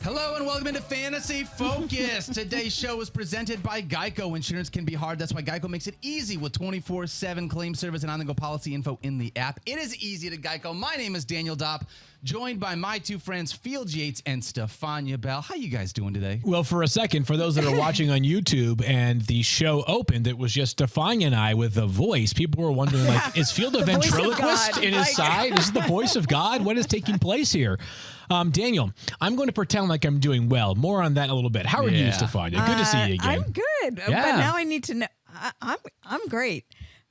Hello and welcome into Fantasy Focus. Today's show is presented by Geico. Insurance can be hard. That's why Geico makes it easy with 24/7 claim service and on-the-go policy info in the app. It is easy to Geico. My name is Daniel Dopp, joined by my two friends, Field Yates and Stephania Bell. How you guys doing today? Well, for a second, for those that are watching on YouTube and the show opened, it was just Stephania and I with a voice. People were wondering, like, is Field a ventriloquist in his side? Is it the voice of God? What is taking place here? Daniel, I'm going to pretend like I'm doing well. More on that in a little bit. How are you, Stephania? Good to see you again. I'm good, but now I need to know. I'm great.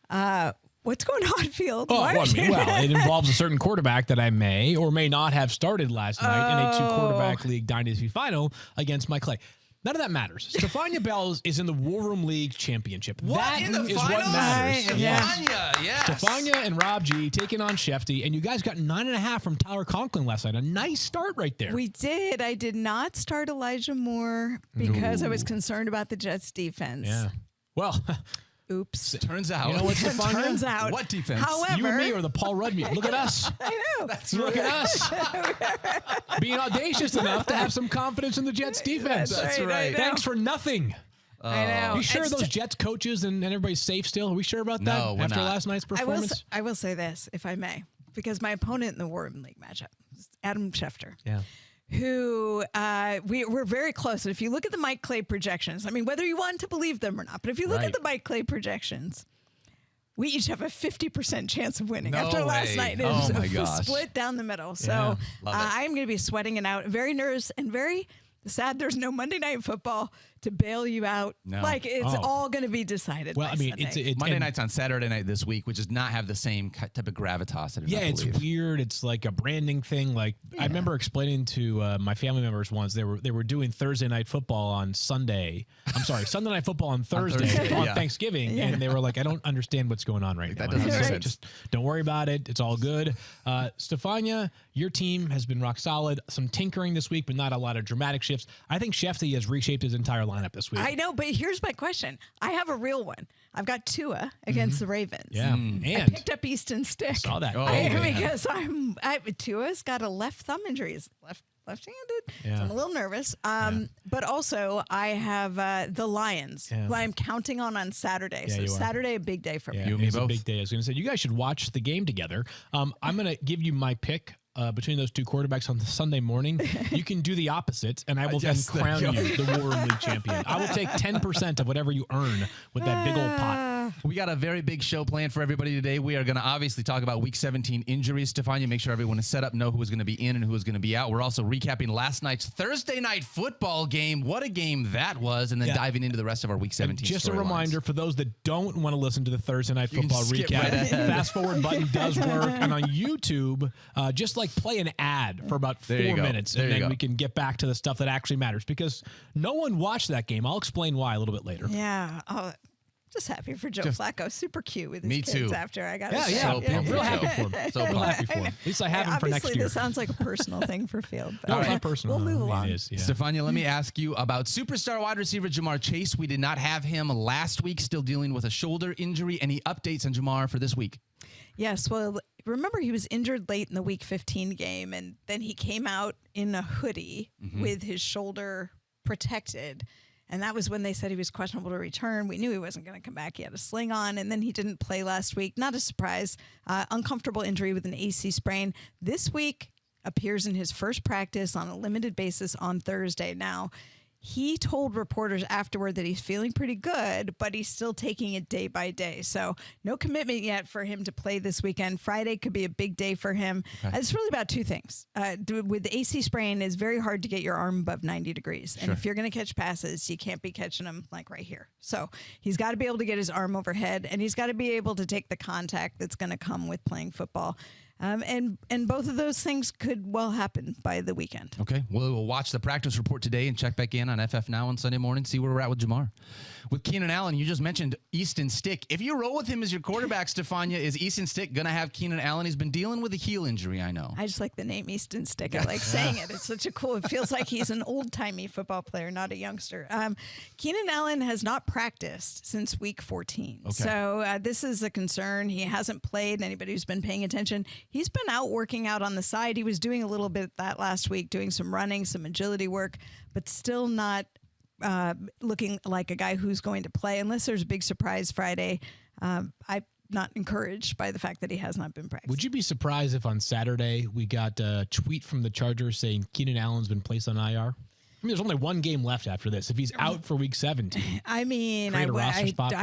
What's going on, Field? Well, it involves a certain quarterback that I may or may not have started last night in a two-quarterback league Dynasty final against Mike Clay. None of that matters. Stephania Bell is in the War Room League Championship. That is what matters. Stephania, yes. Stephania and Rob G taking on Shefty, and you guys got 9.5 from Tyler Conklin last night. A nice start right there. We did. I did not start Elijah Moore because I was concerned about the Jets' defense. Yeah. Well... Oops. Turns out. You know what, Stephania? Turns out. What defense? However, you and me are the Paul Rudd mute. Look at us. I know. Look at us. Being audacious enough to have some confidence in the Jets defense. That's right. Thanks for nothing. I know. You sure those Jets coaches and everybody's safe still? Are we sure about that after last night's performance? I will say this, if I may, because my opponent in the War Room League matchup is Adam Schefter. Yeah. Who we're very close. And if you look at the Mike Clay projections, I mean, whether you want to believe them or not, but if you look at the Mike Clay projections, we each have a 50% chance of winning after last night. It was split down the middle. So I'm going to be sweating it out. Very nervous and very sad there's no Monday Night Football to bail you out. No. Like, it's all going to be decided. Well, I mean, it's Monday night's on Saturday night this week, which does not have the same type of gravitas. It's weird. It's like a branding thing. Like, I remember explaining to my family members once, they were doing Thursday Night Football on Sunday. I'm sorry, Sunday Night Football on Thursday on Thanksgiving. Yeah. And they were like, I don't understand what's going on right now. That doesn't make sense. Just don't worry about it. It's all good. Stephania, your team has been rock solid. Some tinkering this week, but not a lot of dramatic shifts. I think Shefty has reshaped his entire lineup this week. I know, but here's my question. I have a real one. I've got Tua against the Ravens. Yeah, and I picked up Easton Stick. I saw that. Because Tua's got a left thumb injury. He's left-handed. Yeah. So I'm a little nervous. But also, I have the Lions, who I'm counting on Saturday. Yeah, so Saturday, a big day for me. You and me both. A big day. I was going to say, you guys should watch the game together. I'm going to give you my pick between those two quarterbacks on the Sunday morning. You can do the opposite, and I will then crown you the War Room League champion. I will take 10% of whatever you earn with that big old pot. We got a very big show planned for everybody today. We are going to obviously talk about Week 17 injuries, Stephania, make sure everyone is set up, know who is going to be in and who is going to be out. We're also recapping last night's Thursday Night Football game. What a game that was, and then diving into the rest of our Week 17 Just a reminder for those that don't want to listen to the Thursday Night Football recap, fast forward button does work. And on YouTube, just like play an ad for about 4 minutes, and then we can get back to the stuff that actually matters, because no one watched that game. I'll explain why a little bit later. Yeah. Oh, just happy for Joe Flacco. Super cute with his kids after I got it. Yeah. Real happy for him. So happy for him. At least I have him for next year. Obviously, this sounds like a personal thing for Field. But no, it's not personal. We'll move along. It is, yeah. Stephania, let me ask you about superstar wide receiver Jamar Chase. We did not have him last week, still dealing with a shoulder injury. Any updates on Jamar for this week? Yes, well, remember he was injured late in the Week 15 game, and then he came out in a hoodie with his shoulder protected. And that was when they said he was questionable to return. We knew he wasn't going to come back. He had a sling on, and then he didn't play last week. Not a surprise. Uncomfortable injury with an AC sprain. This week appears in his first practice on a limited basis on Thursday. Now, he told reporters afterward that he's feeling pretty good, but he's still taking it day by day. So no commitment yet for him to play this weekend. Friday could be a big day for him. Okay. It's really about two things. With the AC sprain, it's very hard to get your arm above 90 degrees. And if you're going to catch passes, you can't be catching them like right here. So he's got to be able to get his arm overhead, and he's got to be able to take the contact that's going to come with playing football. And both of those things could well happen by the weekend. Okay, we'll watch the practice report today and check back in on FF Now on Sunday morning, see where we're at with Jamar. With Keenan Allen, you just mentioned Easton Stick. If you roll with him as your quarterback, Stephania, is Easton Stick going to have Keenan Allen? He's been dealing with a heel injury, I know. I just like the name Easton Stick. I like saying it. It's such a cool, it feels like he's an old-timey football player, not a youngster. Keenan Allen has not practiced since Week 14. Okay. So this is a concern. He hasn't played. Anybody who's been paying attention, he's been out working out on the side. He was doing a little bit of that last week, doing some running, some agility work, but still not looking like a guy who's going to play unless there's a big surprise Friday. I'm not encouraged by the fact that he has not been practicing. Would you be surprised if on Saturday we got a tweet from the Chargers saying Keenan Allen's been placed on IR? I mean, there's only one game left after this. If he's out for week 17, I mean, I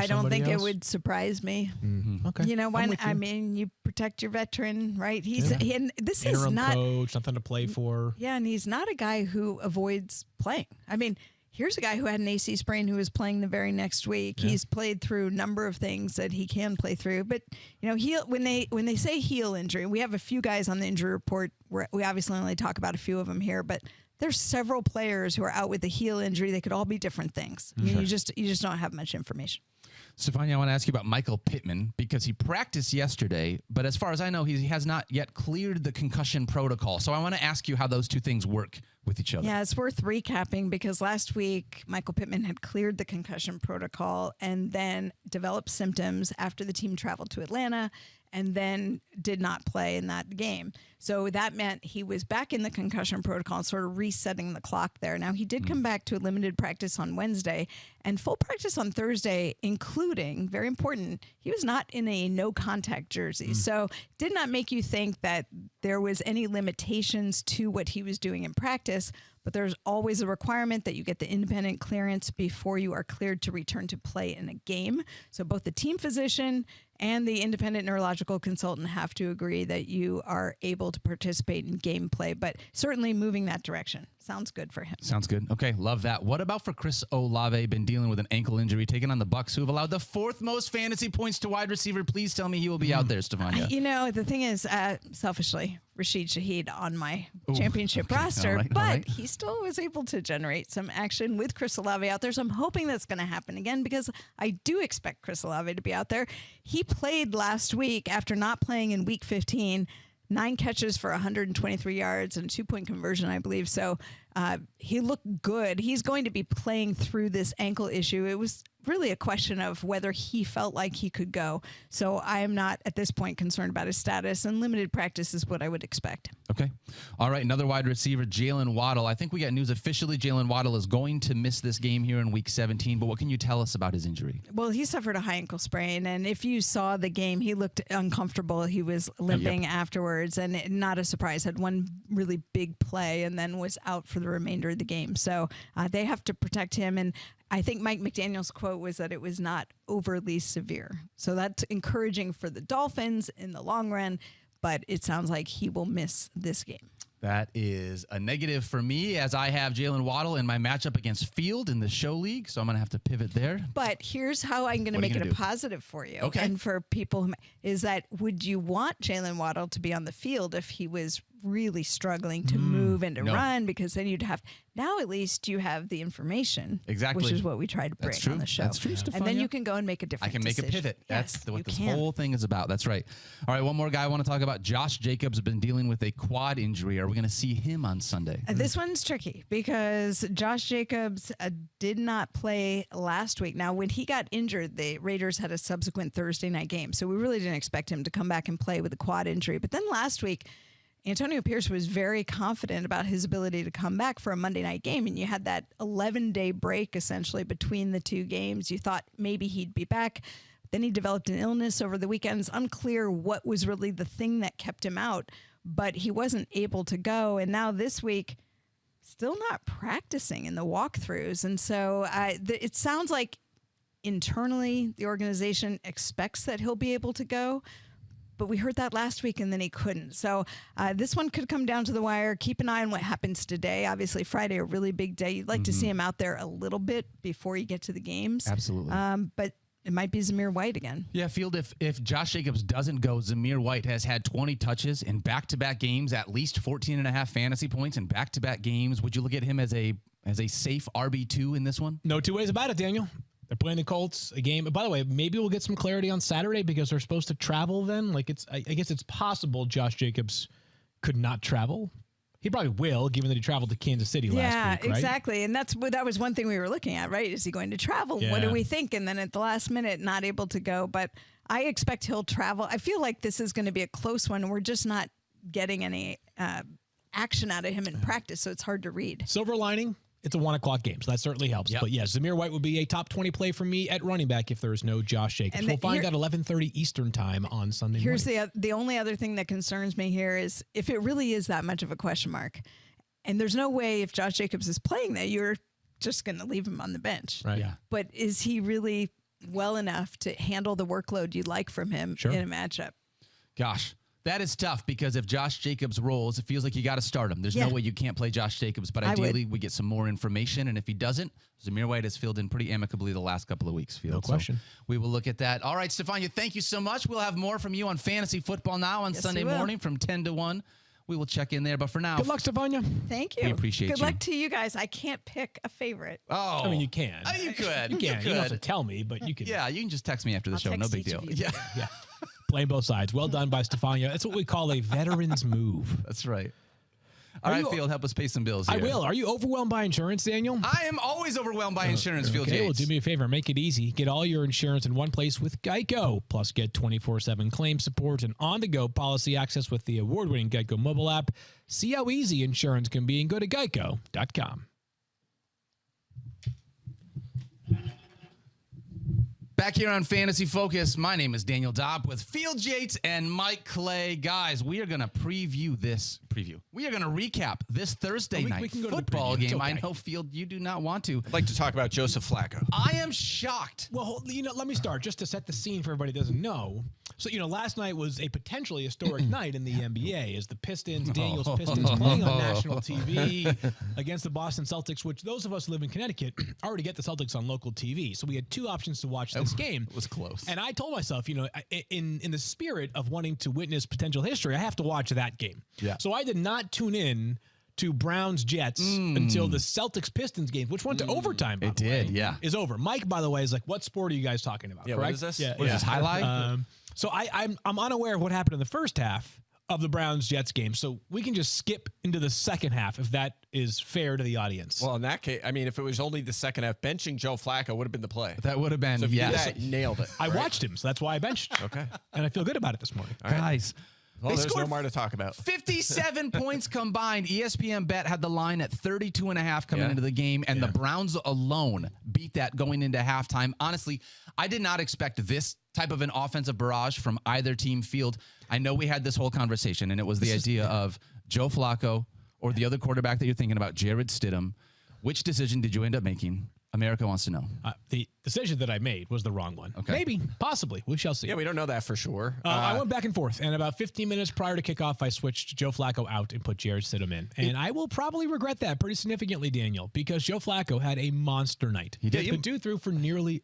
don't think it would surprise me. Mm-hmm. Okay, you know, I mean, you protect your veteran, right? And this interim is not coach, nothing to play for. Yeah, and he's not a guy who avoids playing. I mean, here's a guy who had an AC sprain who was playing the very next week. Yeah. He's played through a number of things that he can play through. But, you know, when they say heel injury, we have a few guys on the injury report. We obviously only talk about a few of them here, but there's several players who are out with a heel injury. They could all be different things. Mm-hmm. You just don't have much information. Stephania, I want to ask you about Michael Pittman because he practiced yesterday, but as far as I know, he has not yet cleared the concussion protocol. So I want to ask you how those two things work with each other. Yeah, it's worth recapping because last week, Michael Pittman had cleared the concussion protocol and then developed symptoms after the team traveled to Atlanta and then did not play in that game. So that meant he was back in the concussion protocol and sort of resetting the clock there. Now, he did come back to a limited practice on Wednesday and full practice on Thursday, including, very important, he was not in a no-contact jersey. So did not make you think that there was any limitations to what he was doing in practice, but there's always a requirement that you get the independent clearance before you are cleared to return to play in a game. So both the team physician and the independent neurological consultant have to agree that you are able to participate in gameplay, but certainly moving that direction. Sounds good for him. Sounds good. Okay, love that. What about for Chris Olave, been dealing with an ankle injury, taking on the Bucs, who have allowed the fourth most fantasy points to wide receiver? Please tell me he will be out there, Stephania. You know, the thing is, selfishly, Rashid Shaheed on my championship roster, all right. he still was able to generate some action with Chris Olave out there. So I'm hoping that's going to happen again because I do expect Chris Olave to be out there. He played last week after not playing in week 15, 9 catches for 123 yards and a 2-point conversion, I believe. So he looked good. He's going to be playing through this ankle issue. It was really a question of whether he felt like he could go. So I am not at this point concerned about his status, and limited practice is what I would expect. Okay. All right. Another wide receiver, Jalen Waddle. I think we got news officially. Jalen Waddle is going to miss this game here in week 17. But what can you tell us about his injury? Well, he suffered a high ankle sprain. And if you saw the game, he looked uncomfortable. He was limping afterwards. And not a surprise, had one really big play and then was out for the remainder of the game. So they have to protect him. And I think Mike McDaniel's quote was that it was not overly severe. So that's encouraging for the Dolphins in the long run, but it sounds like he will miss this game. That is a negative for me, as I have Jalen Waddle in my matchup against Field in the show league, so I'm going to have to pivot there. But here's how I'm going to make it a positive for you. Okay. And for people, is that would you want Jalen Waddle to be on the field if he was really struggling to move and to run? Because then you'd have, now at least you have the information. Exactly. Which is what we try to bring on the show. That's true, and then you can go and make a different decision. I can make a pivot. Yes, That's what this whole thing is about. That's right. All right, one more guy I want to talk about. Josh Jacobs has been dealing with a quad injury. Are we going to see him on Sunday? This one's tricky because Josh Jacobs did not play last week. Now, when he got injured, the Raiders had a subsequent Thursday night game, so we really didn't expect him to come back and play with a quad injury. But then last week, Antonio Pierce was very confident about his ability to come back for a Monday night game, and you had that 11-day break essentially between the two games. You thought maybe he'd be back. Then he developed an illness over the weekend. It's unclear what was really the thing that kept him out, but he wasn't able to go. And now this week, still not practicing in the walkthroughs. And so it sounds like internally the organization expects that he'll be able to go. But we heard that last week, and then he couldn't. So this one could come down to the wire. Keep an eye on what happens today. Obviously, Friday, a really big day. You'd like to see him out there a little bit before you get to the games. Absolutely. But it might be Zamir White again. Yeah, Field, if Josh Jacobs doesn't go, Zamir White has had 20 touches in back-to-back games, at least 14.5 fantasy points in back-to-back games. Would you look at him as a safe RB2 in this one? No two ways about it, Daniel. They're playing the Colts a game. By the way, maybe we'll get some clarity on Saturday because they're supposed to travel then. Like I guess it's possible Josh Jacobs could not travel. He probably will, given that he traveled to Kansas City last week, right? Exactly. And that was one thing we were looking at, right? Is he going to travel? Yeah. What do we think? And then at the last minute, not able to go. But I expect he'll travel. I feel like this is going to be a close one. We're just not getting any action out of him in practice, so it's hard to read. Silver lining, it's a 1 o'clock game, so that certainly helps. Yep. But yes, Zamir White would be a top 20 play for me at running back if there is no Josh Jacobs. And we'll find out 11:30 Eastern time on Sunday morning. Here's the only other thing that concerns me here is if it really is that much of a question mark, and there's no way if Josh Jacobs is playing that you're just going to leave him on the bench. Right. Yeah. But is he really well enough to handle the workload you'd like from him in a matchup? Gosh, that is tough because if Josh Jacobs rolls, it feels like you got to start him. There's no way you can't play Josh Jacobs, but ideally we get some more information. And if he doesn't, Zamir White has filled in pretty amicably the last couple of weeks. No question. So we will look at that. All right, Stephania, thank you so much. We'll have more from you on Fantasy Football Now on Sunday morning from 10 to 1. We will check in there. But for now, Good luck, Stephania. Thank you. We appreciate Good you. luck to you guys. I can't pick a favorite. Oh, I mean, you can. You could. You can. You don't have to could. tell me, but you can. Yeah, you can just text me after the I'll show. No text big each deal. of you. Yeah, Yeah. Playing both sides. Well done by Stephania. That's what we call a veteran's move. that's right. All right, Field, help us pay some bills here. I will. Are you overwhelmed by insurance, Daniel? I am always overwhelmed by insurance, Field Okay, well, Yates. do me a favor. Make it easy. Get all your insurance in one place with Geico. Plus, get 24/7 claim support and on-the-go policy access with the award-winning Geico mobile app. See how easy insurance can be and go to geico.com. Back here on Fantasy Focus, my name is Daniel Dopp with Field Yates and Mike Clay. Guys, we are going to preview. We are going to recap this Thursday night we can go to the football preview. It's game. okay. I know, Field, you do not want to. I'd like to talk about Joseph Flacco. I am shocked. Well, let me start just to set the scene for everybody who doesn't know. So, last night was a potentially historic night in the NBA as the Pistons, Daniel's Pistons, playing on national TV against the Boston Celtics, which those of us who live in Connecticut already get the Celtics on local TV. So we had two options to watch this game. It was close. And I told myself, in the spirit of wanting to witness potential history, I have to watch that game. Yeah. So I did not tune in to Browns-Jets until the Celtics-Pistons game, which went to overtime, by It the way, did, yeah. is over. Mike, by the way, is like, what sport are you guys talking about? Yeah, correct? what is this? Yeah, What is this, highlight? So I'm unaware of what happened in the first half of the Browns-Jets game, so we can just skip into the second half if that is fair to the audience. Well, in that case, I mean, if it was only the second half, benching Joe Flacco would have been the play. That would have been, So if you did yes. that, you nailed it. I watched him, so that's why I benched. Okay. And I feel good about it this morning. Guys, Well, they there's scored no more to talk about. 57 points combined. ESPN Bet had the line at 32.5 coming Yeah. into the game, and the Browns alone beat that going into halftime. Honestly, I did not expect this type of an offensive barrage from either team. Field. I know we had this whole conversation, and it was the idea of Joe Flacco or the other quarterback that you're thinking about, Jared Stidham. Which decision did you end up making? America wants to know. The decision that I made was the wrong one. Okay. Maybe, possibly. We shall see. Yeah, we don't know that for sure. I went back and forth, and about 15 minutes prior to kickoff, I switched Joe Flacco out and put Jared Stidham in. And I will probably regret that pretty significantly, Daniel, because Joe Flacco had a monster night. He did. The dude threw for nearly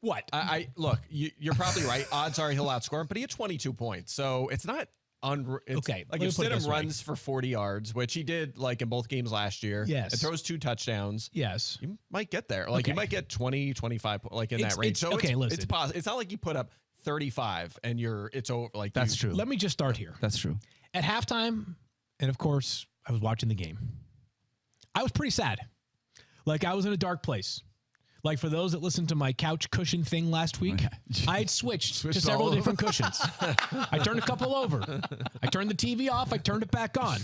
what? I look, you're probably right. Odds are he'll outscore him, but he had 22 points, so it's not. Okay, Like let if me put it Stidham this way. runs for 40 yards, which he did like in both games last year, Yes. and throws 2 touchdowns, Yes. you might get there. Like you Okay. might get 20, 25, like in It's- that range. it's- So okay, listen. it's possible. It's not like you put up 35 and it's over. Like That's true. Let me just start here. That's true. At halftime, and of course, I was watching the game. I was pretty sad. Like I was in a dark place. Like for those that listened to my couch cushion thing last week, I had switched to several all different cushions. I turned a couple over. I turned the TV off. I turned it back on.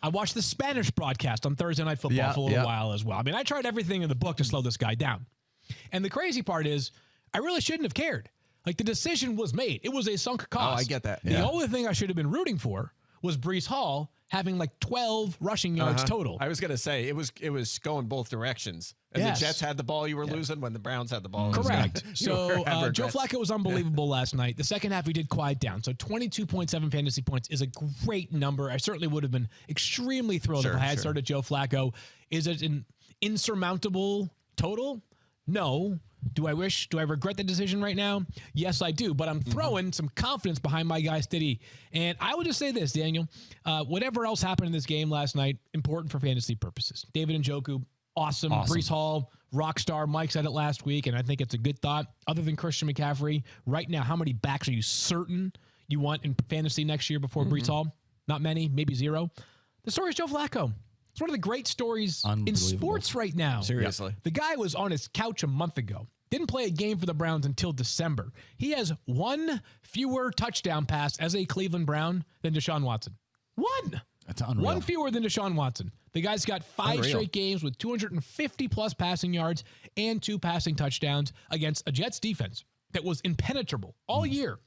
I watched the Spanish broadcast on Thursday Night Football for a little while as well. I mean, I tried everything in the book to slow this guy down. And the crazy part is, I really shouldn't have cared. Like the decision was made. It was a sunk cost. Oh, I get that. The Yeah. only thing I should have been rooting for was Breece Hall having like 12 rushing yards total. I was gonna say it was going both directions. And Yes. the Jets had the ball, you were losing. When the Browns had the ball, Correct. You were So having Joe regrets. Flacco was unbelievable last night. The second half, he did quiet down. So 22.7 fantasy points is a great number. I certainly would have been extremely thrilled if I had started Joe Flacco. Is it an insurmountable total? No. Do I regret the decision right now? Yes, I do. But I'm throwing some confidence behind my guy, Stiddy. And I would just say this, Daniel. Whatever else happened in this game last night, important for fantasy purposes. David Njoku, awesome. Breece Hall, rock star. Mike said it last week, and I think it's a good thought. Other than Christian McCaffrey, right now, how many backs are you certain you want in fantasy next year before Breece Hall? Not many, maybe 0. The story is Joe Flacco. It's one of the great stories in sports right now. Seriously. The guy was on his couch a month ago. Didn't play a game for the Browns until December. He has one fewer touchdown pass as a Cleveland Brown than Deshaun Watson. One. That's unreal. One fewer than Deshaun Watson. The guy's got 5 straight games with 250-plus passing yards and 2 passing touchdowns against a Jets defense that was impenetrable all year.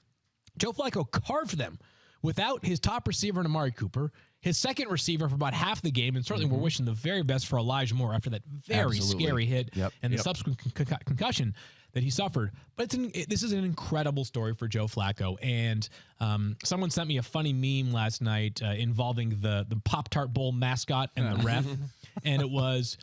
Joe Flacco carved them without his top receiver in Amari Cooper, his second receiver for about half the game, and certainly we're wishing the very best for Elijah Moore after that very scary hit and the subsequent concussion that he suffered. But this is an incredible story for Joe Flacco. And someone sent me a funny meme last night involving the Pop-Tart Bowl mascot and the ref. And it was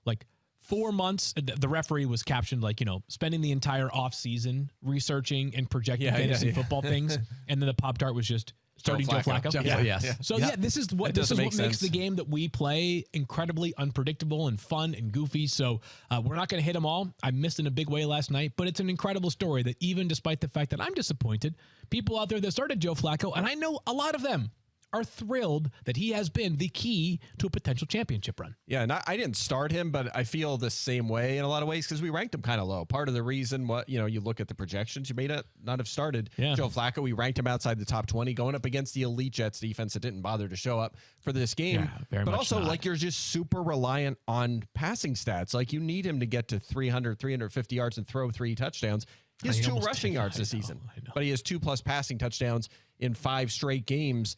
like 4 months. The referee was captioned like, spending the entire offseason researching and projecting fantasy football things. And then the Pop-Tart was just starting Joe Flacco. So this is what makes the game that we play incredibly unpredictable and fun and goofy. So we're not going to hit them all. I missed in a big way last night, but it's an incredible story that even despite the fact that I'm disappointed, people out there that started Joe Flacco, and I know a lot of them, are thrilled that he has been the key to a potential championship run. Yeah, and I didn't start him, but I feel the same way in a lot of ways because we ranked him kind of low. Part of the reason, you look at the projections, you may not have started Joe Flacco. We ranked him outside the top 20, going up against the elite Jets defense that didn't bother to show up for this game. Yeah, but also, you're just super reliant on passing stats. Like, you need him to get to 300, 350 yards and throw 3 touchdowns. He has 2 rushing yards this season, but he has 2+ passing touchdowns in 5 straight games.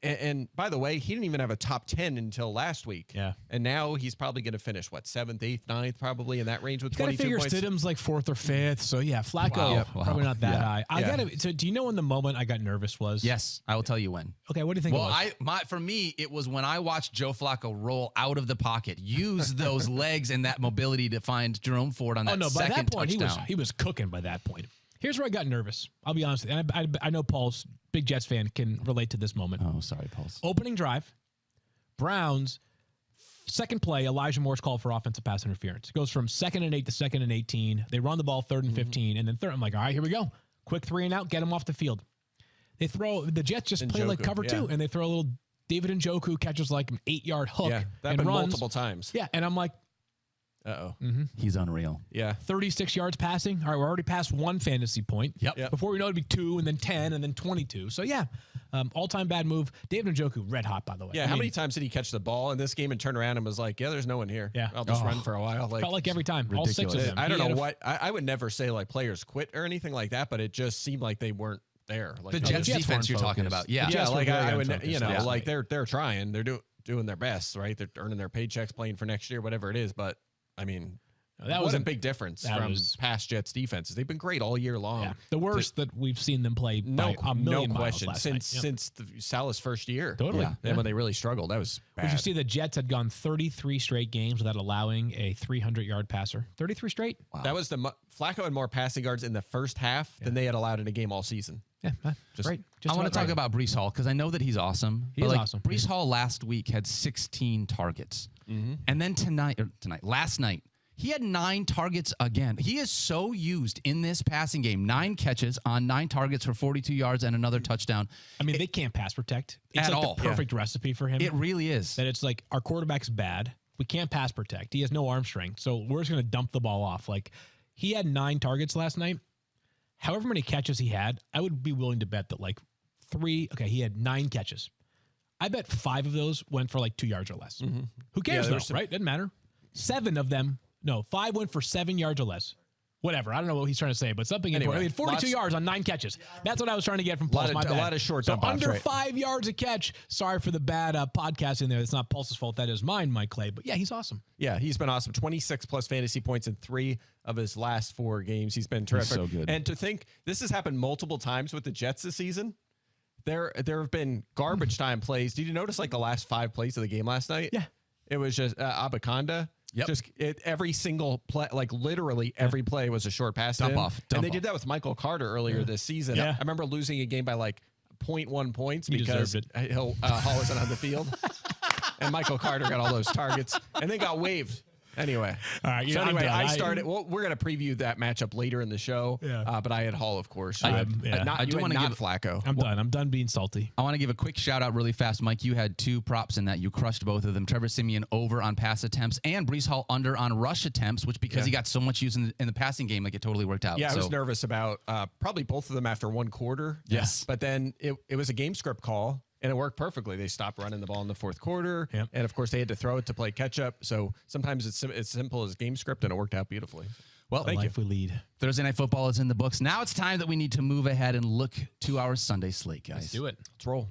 And by the way, he didn't even have a top 10 until last week. Yeah. And now he's probably going to finish, 7th, 8th, 9th, probably in that range with 22 points. Stidham's like 4th or 5th. So yeah, Flacco, probably not that high. So do you know when the moment I got nervous was? Yes, I will tell you when. Okay, what do you think it was? For me, it was when I watched Joe Flacco roll out of the pocket, use those legs and that mobility to find Jerome Ford on that second by that point, touchdown. He was cooking by that point. Here's where I got nervous. I'll be honest. And I know Paul's big Jets fan can relate to this moment. Oh, sorry, Paul's. Opening drive, Browns, second play, Elijah Moore's called for offensive pass interference. It goes from 2nd and 8 to 2nd and 18. They run the ball 3rd and 15, and then 3rd. I'm like, all right, here we go. Quick 3 and out, get him off the field. The Jets just play like cover 2, and they throw a little David Njoku catches like an 8-yard hook and runs multiple times. Yeah, and I'm like, uh-oh. He's unreal. Yeah. 36 yards passing. All right, we're already past 1 fantasy point. Yep. Before we know, it'd be 2, and then 10, and then 22. So, all-time bad move. David Njoku, red hot, by the way. Yeah, how many times did he catch the ball in this game and turn around and was like, there's no one here. Yeah. I'll just run for a while. Felt like every time. Ridiculous. All 6 of them. I don't know what. I would never say, players quit or anything like that, but it just seemed like they weren't there. The Jets defense you're talking about. Yeah. Yeah, I would, they're trying. They're doing their best, right? They're earning their paychecks, playing for next year, whatever it is. But, I mean... That was a big difference from past Jets defenses. They've been great all year long. Yeah. The worst that we've seen them play by a million question miles since Salah's first year. Totally. And when they really struggled, that was bad. Did you see the Jets had gone 33 straight games without allowing a 300-yard passer? 33 straight? Wow. That was Flacco had more passing yards in the first half than they had allowed in a game all season. Yeah, great. I want to talk about Breece Hall because I know that he's awesome. He's awesome. Breece Hall last week had 16 targets. And then last night, he had 9 targets again. He is so used in this passing game. 9 catches on 9 targets for 42 yards and another touchdown. I mean, they can't pass protect. It's at like all. The perfect recipe for him. It really is. That it's like our quarterback's bad. We can't pass protect. He has no arm strength. So we're just going to dump the ball off. He had 9 targets last night. However many catches he had, I would be willing to bet that 3. Okay, he had 9 catches. I bet 5 of those went for 2 yards or less. Who cares though, right? Doesn't matter. 7 of them. No, 5 went for 7 yards or less. Whatever. I don't know what he's trying to say, but something important. I mean, 42 yards on 9 catches. That's what I was trying to get from Pulse. A lot of short dump offs, under 5 yards a catch. Sorry for the bad podcasting there. It's not Pulse's fault. That is mine, Mike Clay. But yeah, he's awesome. Yeah, he's been awesome. 26+ fantasy points in 3 of his last 4 games. He's been terrific. He's so good. And to think this has happened multiple times with the Jets this season. There have been garbage time plays. Did you notice the last 5 plays of the game last night? Yeah. It was just Abaconda. Yep. Every single play, literally every play was a short pass. Dump off. And they did that with Michael Carter earlier this season. Yeah. I remember losing a game by 0.1 points because deserved Hall wasn't on the field. And Michael Carter got all those targets and then got waived. Anyway. All right. So I'm anyway, done. I started. Well, we're going to preview that matchup later in the show. Yeah. But I had Hall, of course. I You do had wanna not give- Flacco. I'm done. I'm done being salty. I want to give a quick shout out really fast. Mike, you had 2 props in that. You crushed both of them. Trevor Siemian over on pass attempts and Breece Hall under on rush attempts, which because he got so much use in the passing game, like it totally worked out. Yeah, I So- was nervous about probably both of them after one quarter. Yes. But then it was a game script call, and it worked perfectly. They stopped running the ball in the fourth quarter, Yep. and of course they had to throw it to play catch up. So sometimes it's as simple as game script, and it worked out beautifully. Well, The life we lead. Thursday Night Football is in the books. Now it's time that we need to move ahead and look to our Sunday slate, guys. Let's do it. Let's roll.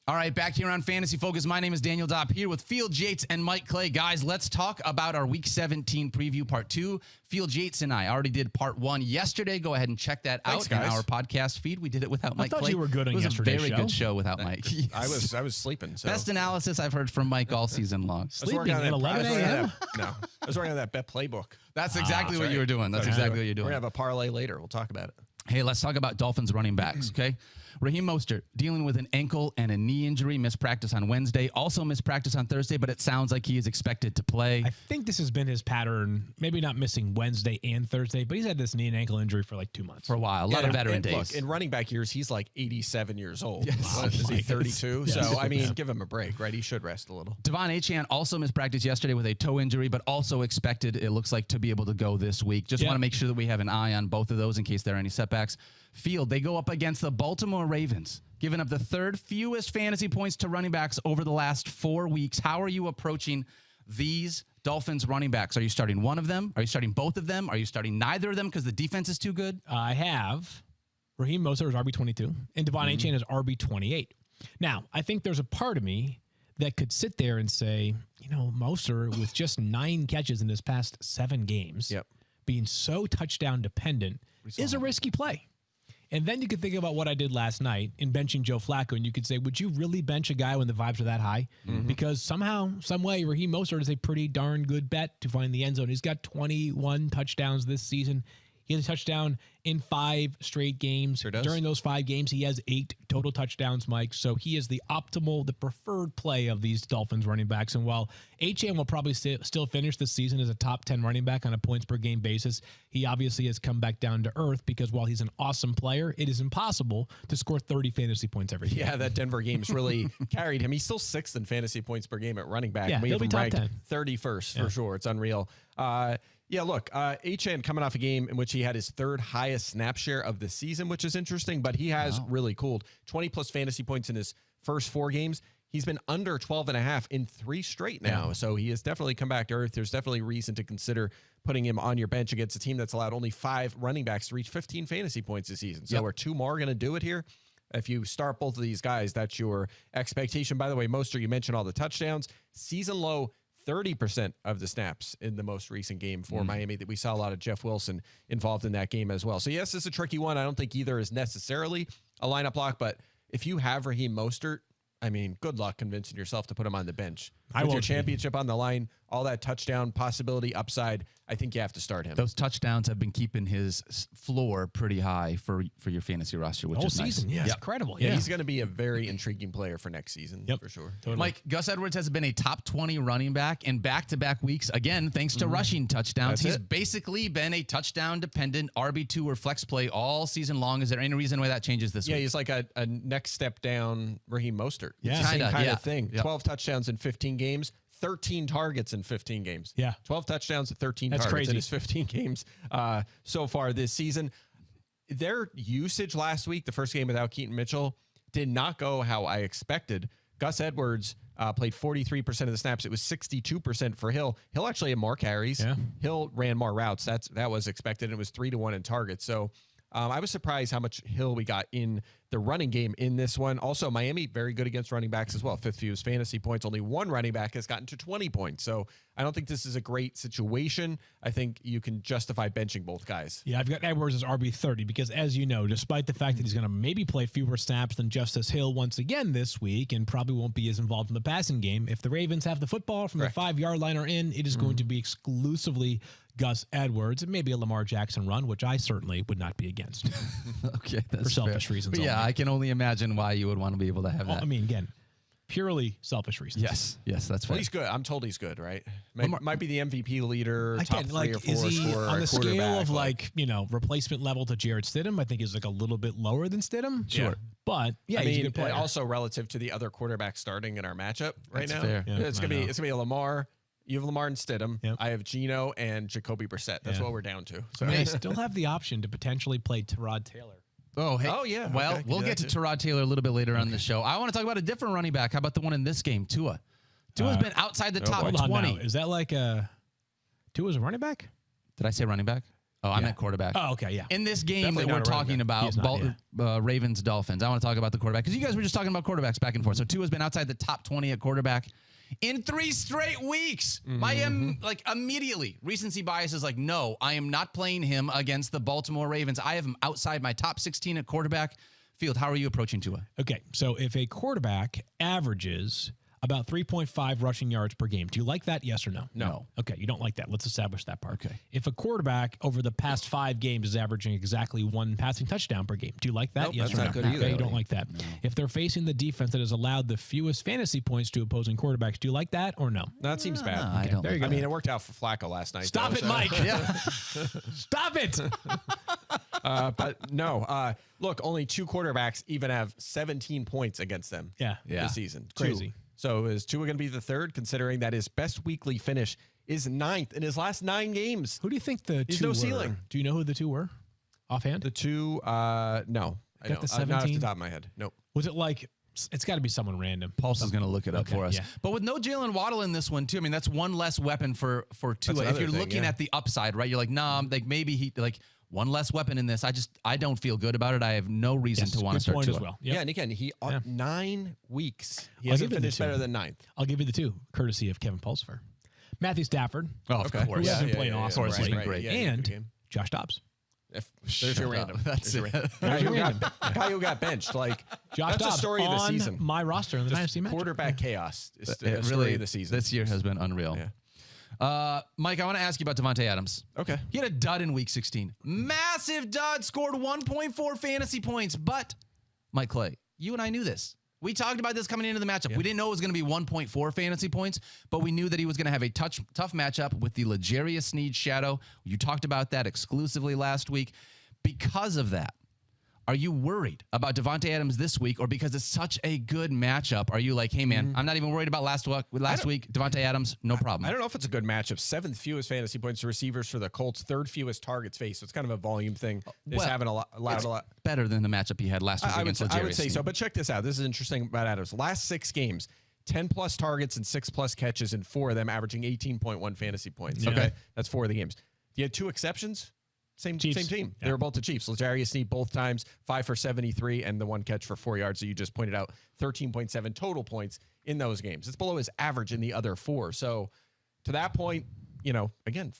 All right, back here on Fantasy Focus. My name is Daniel Dopp here with Field Yates and Mike Clay. Guys, let's talk about our Week 17 preview, Part 2. Field Yates and I already did Part 1 yesterday. Go ahead and check that Thanks, out in guys. our podcast feed. We did it without Mike thought Clay. you were good on It was yesterday's a very show. good show without Mike. I was sleeping. So. Best analysis I've heard from Mike all season long. I was Sleeping working on at that- 11 I was working on a.m.? that- No, I was working on that bet playbook. That's exactly what right. you were doing. That's exactly what you're We're doing. gonna have a parlay later. We'll talk about it. Hey, let's talk about Dolphins running backs, okay? Raheem Mostert dealing with an ankle and a knee injury, missed practice on Wednesday, also missed practice on Thursday, but it sounds like he is expected to play. I think this has been his pattern, maybe not missing Wednesday and Thursday, but he's had this knee and ankle injury for like 2 months. For a while, a lot of veteran days. Look, in running back years, he's like 87 years old. Yes. What, is he Mike, 32? yes. So, I mean, give him a break, right? He should rest a little. Devon Achane also missed practice yesterday with a toe injury, but also expected, it looks like, to be able to go this week. Just want to make sure that we have an eye on both of those in case there are any setbacks. Field, they go up against the Baltimore Ravens, giving up the 3rd fewest fantasy points to running backs over the last 4 weeks. How are you approaching these Dolphins running backs? Are you starting one of them? Are you starting both of them? Are you starting neither of them because the defense is too good? I have Raheem Mostert as RB22 and Devon Achane as RB28. Now, I think there's a part of me that could sit there and say, Mostert with just 9 catches in his past 7 games, being so touchdown dependent is a risky play. And then you could think about what I did last night in benching Joe Flacco, and you could say, would you really bench a guy when the vibes are that high? Because somehow, some way, Raheem Mostert is a pretty darn good bet to find the end zone. He's got 21 touchdowns this season. He has a touchdown in 5 straight games. Sure does. During those 5 games, he has 8 total touchdowns, Mike. So he is the preferred play of these Dolphins running backs. And while Achane will probably still finish this season as a top 10 running back on a points per game basis, he obviously has come back down to earth because while he's an awesome player, it is impossible to score 30 fantasy points every game. Yeah, that Denver game's really carried him. He's still 6th in fantasy points per game at running back. Yeah, and we he'll have be him top ranked 10. 31st for sure. It's unreal. Look, Achane coming off a game in which he had his 3rd highest snap share of the season, which is interesting, but he has really cooled. 20-plus fantasy points in his first 4 games. He's been under 12.5 in 3 straight now, so he has definitely come back to earth. There's definitely reason to consider putting him on your bench against a team that's allowed only 5 running backs to reach 15 fantasy points this season. So are 2 more going to do it here? If you start both of these guys, that's your expectation. By the way, Mostert, you mentioned all the touchdowns. Season low 30% of the snaps in the most recent game for Miami. That we saw a lot of Jeff Wilson involved in that game as well. So yes, it's a tricky one. I don't think either is necessarily a lineup lock, but if you have Raheem Mostert, I mean, good luck convincing yourself to put him on the bench. With your championship on the line, all that touchdown possibility upside, I think you have to start him. Those touchdowns have been keeping his floor pretty high for your fantasy roster, which is nice. Yeah, it's incredible. Yeah, he's going to be a very intriguing player for next season, for sure. Totally. Mike, Gus Edwards has been a top 20 running back in back-to-back weeks, again, thanks to rushing touchdowns. He's basically been a touchdown-dependent RB2 or flex play all season long. Is there any reason why that changes this week? Yeah, he's like a next step down Raheem Mostert. Yeah. Same kind yeah. of thing. Yep. 12 touchdowns in 15 games. 13 targets in 15 games. Yeah. 12 touchdowns and 13 That's targets crazy. in his 15 games so far this season. Their usage last week, the first game without Keaton Mitchell, did not go how I expected. Gus Edwards played 43% of the snaps. It was 62% for Hill. Hill actually had more carries. Yeah. Hill ran more routes. That was expected. It was 3-1 in targets. So I was surprised how much Hill we got in the running game in this one. Also, Miami, very good against running backs as well. 5th fewest fantasy points. Only 1 running back has gotten to 20 points. So I don't think this is a great situation. I think you can justify benching both guys. Yeah, I've got Edwards as RB30 because, as you know, despite the fact that he's going to maybe play fewer snaps than Justice Hill once again this week and probably won't be as involved in the passing game, if the Ravens have the football from the 5-yard line or in, it is going to be exclusively Gus Edwards and maybe a Lamar Jackson run, which I certainly would not be against. Okay, that's For selfish fair. reasons But yeah, only. I can only imagine why you would want to be able to have that. I mean, again, purely selfish reasons. Yes, that's fair. Well, he's good. I'm told he's good, right? Might be the MVP leader, top Again, 3 like, or 4 is he scorer, on the scale quarterback, of like, replacement level to Jarrett Stidham? I think is like a little bit lower than Stidham. Sure. But yeah, I he's a mean, good player. also relative to the other quarterbacks starting in our matchup right That's now. fair. Yeah, it's gonna be a Lamar. You have Lamar and Stidham. Yep. I have Geno and Jacoby Brissett. That's what we're down to. So I still have the option to potentially play Tyrod Taylor. Oh, hey. Oh, yeah. Well, Okay, we'll do get to that Tyrod Taylor a little bit later on the show. I want to talk about a different running back. How about the one in this game, Tua? Tua's been outside the top Hold on 20. now. Is that like Tua's a running back? Did I say running back? Oh, I meant quarterback. Oh, okay, yeah. In this game Definitely that we're not a running talking back. about, He's not, Ravens, Dolphins, I want to talk about the quarterback because you guys were just talking about quarterbacks back and forth. So Tua's been outside the top 20 at quarterback in 3 straight weeks. I am like immediately recency bias is like, no, I am not playing him against the Baltimore Ravens. I have him outside my top 16 at quarterback. Field, how are you approaching Tua? Okay, so if a quarterback averages about 3.5 rushing yards per game, do you like that? Yes or no? No. Okay, you don't like that. Let's establish that part. Okay. If a quarterback over the past 5 games is averaging exactly 1 passing touchdown per game, do you like that? Nope, yes that's or not no? good either. Okay, you don't like that. No. If they're facing the defense that has allowed the fewest fantasy points to opposing quarterbacks, do you like that or no? that seems bad. I don't There you like go. I mean, it worked out for Flacco last night. Stop though, it, so- Mike. Stop it. But no, look, only 2 quarterbacks even have 17 points against them Yeah. this season. Crazy. 2. So is Tua going to be the 3rd, considering that his best weekly finish is 9th in his last 9 games? Who do you think the He's 2 no were? ceiling. Do you know who the 2 were? Offhand? The 2, no. I Got don't. the Not off the 17? top of my head. Nope. Was it like, it's got to be someone random. Pulse is going to look it up Okay, for us. yeah. But with no Jalen Waddle in this one, too, I mean, that's one less weapon for Tua. If another you're thing, looking yeah. at the upside, right, you're like, nah, like maybe he, like, one less weapon in this. I don't feel good about it. I have no reason Yes, to want to good start point Tua. as well. Yep. Yeah, and again, he 9 weeks. He I'll hasn't give you the finished 2. better than 9th. I'll give you the 2, course of Kevin Pulsifer. Matthew Stafford, Oh, of Okay. course. Who hasn't played awesome, Of course, he's right? been great. Yeah, he had a good and game. Josh Dobbs. There's your Shut up. random. That's There's your it. random. Guy who got benched. Like, Josh that's Dobbs the story of the on season. my roster in the Just Dynasty match. quarterback chaos. It's It the story really, of the season. this year has been unreal. Yeah. Mike, I want to ask you about Davante Adams. Okay. He had a dud in week 16. Massive dud, scored 1.4 fantasy points. But, Mike Clay, you and I knew this. We talked about this coming into the matchup. We didn't know it was going to be 1.4 fantasy points, but we knew that he was going to have a tough matchup with the L'Jarius Sneed shadow. You talked about that exclusively last week. Because of that, are you worried about Davante Adams this week, or because it's such a good matchup, are you like, hey, man, I'm not even worried about last week. Davante Adams, no problem. I don't know if it's a good matchup. 7th fewest fantasy points to receivers for the Colts. 3rd fewest targets faced. So it's kind of a volume thing. Just haven't allowed a lot. Better than the matchup he had last week against L'Jarius I would say Sneed. so, but check this out. This is interesting about Adams. Last 6 games, 10+ targets and 6+ catches, and 4 of them averaging 18.1 fantasy points. Yeah. Okay, that's 4 of the games. You had 2 exceptions. Same Chiefs. team. Yeah. They were both the Chiefs. L'Jarius Sneed both times, 5 for 73, and the 1 catch for 4 yards. So you just pointed out 13.7 total points in those games. It's below his average in the other 4. So to that point, again,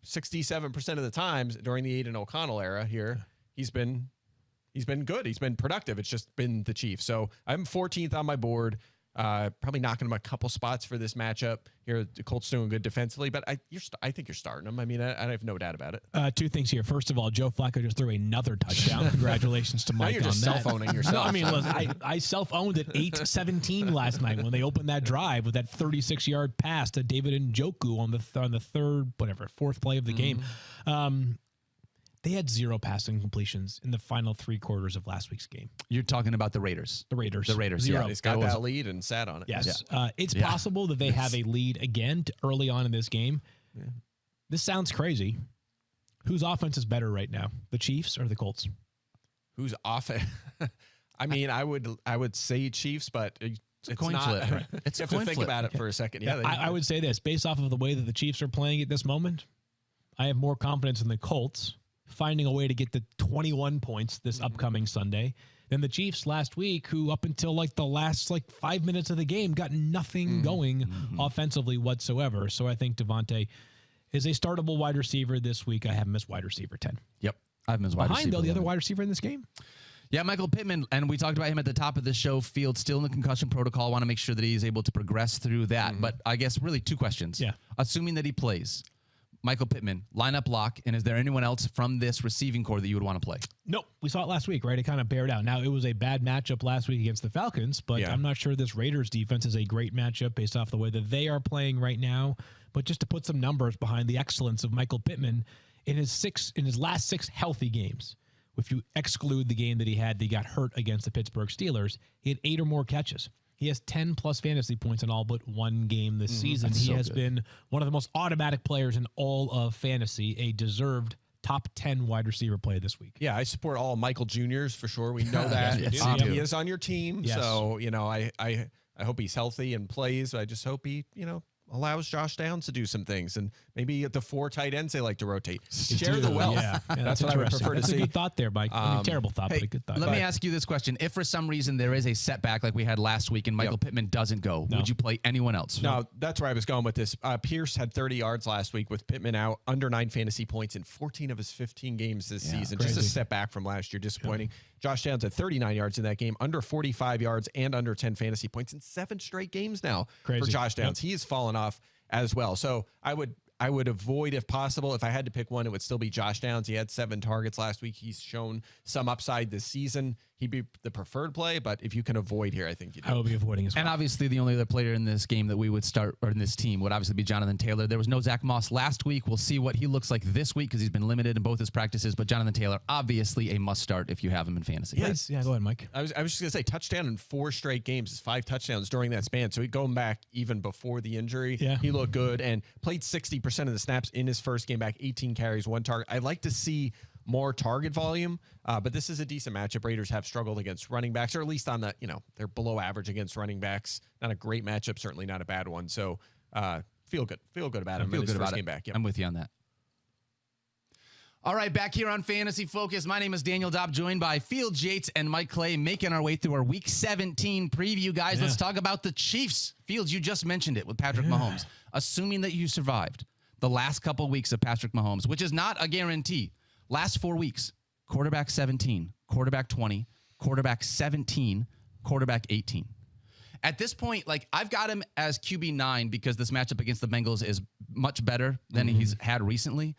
67% of the times during the Aiden O'Connell era here, he's been good. He's been productive. It's just been the Chiefs. So I'm 14th on my board. Probably knocking him a couple spots for this matchup here. The Colts doing good defensively, but I think you're starting him. I mean, I have no doubt about it. 2 things here. First of all, Joe Flacco just threw another touchdown. Congratulations to Now Mike you're just on that. cell phoning yourself. No, I mean, listen, I self-owned at 8-17 last night when they opened that drive with that 36-yard pass to David Njoku on the 4th play of the game. They had 0 passing completions in the final 3 quarters of last week's game. You're talking about the Raiders. The Raiders. The Raiders, 0. yeah. He's got That was- that lead and sat on it. Yes. It's possible that they have a lead again early on in this game. Yeah. This sounds crazy. Whose offense is better right now, the Chiefs or the Colts? Who's off it? I mean, I would say Chiefs, but it's a coin not. flip. It's you a have to coin think flip. about it for a second. Yeah, I would say this. Based off of the way that the Chiefs are playing at this moment, I have more confidence in the Colts finding a way to get to 21 points this upcoming Sunday than the Chiefs last week, who up until the last 5 minutes of the game got nothing going offensively whatsoever. So I think Davante is a startable wide receiver this week. I have him as wide receiver 10. Yep. I have him as wide Behind, receiver. though, the other wide receiver in this game? Yeah, Michael Pittman, and we talked about him at the top of the show. Field still in the concussion protocol. Want to make sure that he's able to progress through that. But I guess really 2 questions. Yeah. Assuming that he plays, Michael Pittman, lineup lock, and is there anyone else from this receiving core that you would want to play? Nope. We saw it last week, right? It kind of bared out. Now, it was a bad matchup last week against the Falcons, but I'm not sure this Raiders defense is a great matchup based off the way that they are playing right now. But just to put some numbers behind the excellence of Michael Pittman, in his last 6 healthy games, if you exclude the game that he got hurt against the Pittsburgh Steelers, he had 8 or more catches. He has 10-plus fantasy points in all but one game this season. He has been one of the most automatic players in all of fantasy, a deserved top 10 wide receiver play this week. Yeah, I support all Michael Juniors for sure. We know that. He is on your team. Yes. So, I hope he's healthy and plays. I just hope he, allows Josh Downs to do some things. And maybe at the 4 tight ends, they like to rotate. Share the wealth. Yeah, that's what I would prefer to see. That's a good thought there, Mike. Terrible thought, but a good thought. Let me ask you this question. If for some reason there is a setback like we had last week and Michael Pittman doesn't go, would you play anyone else? No, that's where I was going with this. Pierce had 30 yards last week with Pittman out, under 9 fantasy points in 14 of his 15 games this season. Crazy. Just a step back from last year. Disappointing. Josh Downs had 39 yards in that game, under 45 yards and under 10 fantasy points in 7 straight games now for Josh Downs. He has fallen off as well. So I would avoid, if possible, if I had to pick one, it would still be Josh Downs. He had 7 targets last week. He's shown some upside this season. He'd be the preferred play, but if you can avoid here, I think you do. I will be avoiding as well. And obviously the only other player in this game that we would start, or in this team, would obviously be Jonathan Taylor. There was no Zach Moss last week. We'll see what he looks like this week because he's been limited in both his practices, but Jonathan Taylor, obviously a must start if you have him in fantasy. Yes. Yeah, go ahead, Mike. I was just going to say, touchdown in 4 straight games is 5 touchdowns during that span. So going back even before the injury, he looked good and played 60% of the snaps in his first game back, 18 carries, 1 target. I'd like to see more target volume, but this is a decent matchup. Raiders have struggled against running backs, or at least on the, they're below average against running backs. Not a great matchup, certainly not a bad one. So feel good about him. Feel good about it. Back. Yep. I'm with you on that. All right, back here on Fantasy Focus. My name is Daniel Dopp, joined by Fields, Yates, and Mike Clay, making our way through our Week 17 preview. Guys, let's talk about the Chiefs. Fields, you just mentioned it with Patrick Mahomes. Assuming that you survived the last couple weeks of Patrick Mahomes, which is not a guarantee. Last 4 weeks, quarterback 17, quarterback 20, quarterback 17, quarterback 18. At this point, I've got him as QB 9 because this matchup against the Bengals is much better than he's had recently.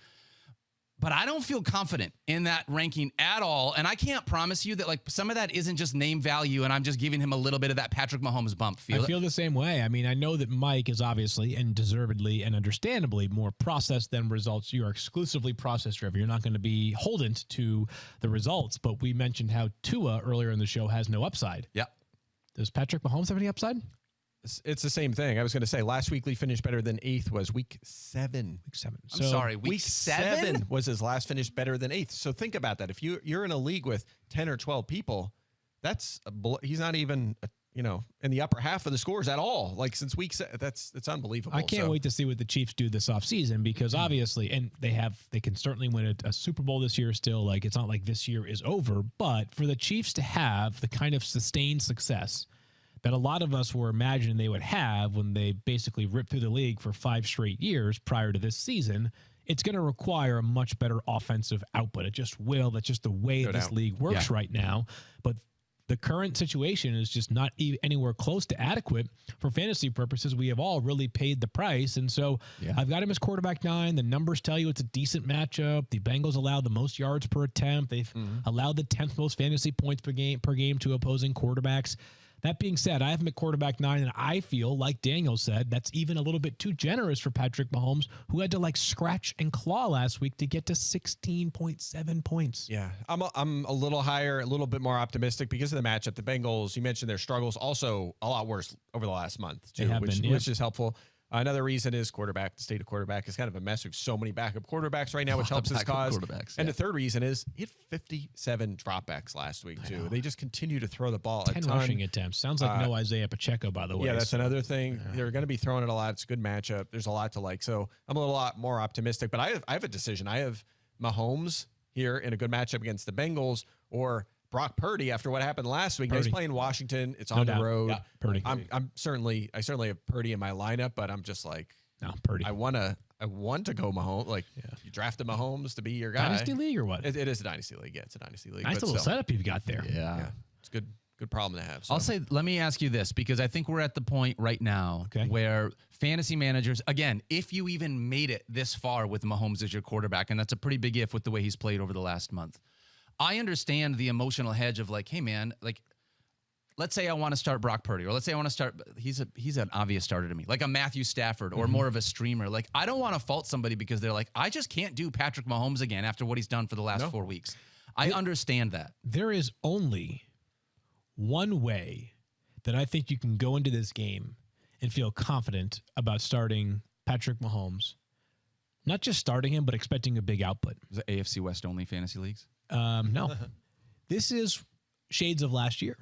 But I don't feel confident in that ranking at all. And I can't promise you that some of that isn't just name value and I'm just giving him a little bit of that Patrick Mahomes bump. I feel the same way. I mean, I know that Mike is obviously and deservedly and understandably more process than results. You are exclusively process driven. You're not going to be holden to the results. But we mentioned how Tua earlier in the show has no upside. Yeah. Does Patrick Mahomes have any upside? It's the same thing. I was going to say last week Lee finished better than 8th was week 7. Week 7. I'm sorry, week 7 was his last finish better than 8th. So think about that. If you're in a league with 10 or 12 people, he's not even in the upper half of the scores at all. Since week 7, it's unbelievable. I can't wait to see what the Chiefs do this offseason because obviously, and they can certainly win a Super Bowl this year still. It's not like this year is over, but for the Chiefs to have the kind of sustained success that a lot of us were imagining they would have when they basically ripped through the league for 5 straight years prior to this season, it's going to require a much better offensive output. It just will. That's just the way this league works right now. But the current situation is just not anywhere close to adequate for fantasy purposes. We have all really paid the price. And so I've got him as quarterback 9. The numbers tell you it's a decent matchup. The Bengals allowed the most yards per attempt. They've allowed the 10th most fantasy points per game to opposing quarterbacks. That being said, I have him at quarterback 9, and I feel, like Daniel said, that's even a little bit too generous for Patrick Mahomes, who had to scratch and claw last week to get to 16.7 points. Yeah, I'm a little higher, a little bit more optimistic because of the matchup. The Bengals, you mentioned their struggles, also a lot worse over the last month, too, which is helpful. Another reason is the state of quarterback is kind of a mess. We have so many backup quarterbacks right now, which helps his cause. And the third reason is he had 57 dropbacks last week, too. They just continue to throw the ball 10 rushing attempts. Sounds like no Isaiah Pacheco, by the way. Yeah, that's another thing. They're going to be throwing it a lot. It's a good matchup. There's a lot to like. So I'm a lot more optimistic. But I have a decision. I have Mahomes here in a good matchup against the Bengals or Brock Purdy after what happened last week. He's playing Washington. It's on the road. Yeah, Purdy. I certainly have Purdy in my lineup, but I'm just Purdy. I want to go Mahomes. You drafted Mahomes to be your guy. Dynasty league or what? It is a dynasty league. Yeah, it's a dynasty league. Nice little setup you've got there. Yeah. It's good. good problem to have. So. I'll say, let me ask you this, because I think we're at the point right now where fantasy managers, again, if you even made it this far with Mahomes as your quarterback, and that's a pretty big if with the way he's played over the last month, I understand the emotional hedge of like, hey man, like, let's say I want to start Brock Purdy, or let's say I want to start, he's an obvious starter to me, like a Matthew Stafford or more of a streamer. Like, I don't want to fault somebody because they're like, I just can't do Patrick Mahomes again after what he's done for the last 4 weeks. I understand that. There is only one way that I think you can go into this game and feel confident about starting Patrick Mahomes. Not just starting him, but expecting a big output. Is it AFC West only fantasy leagues? No. This is shades of last year,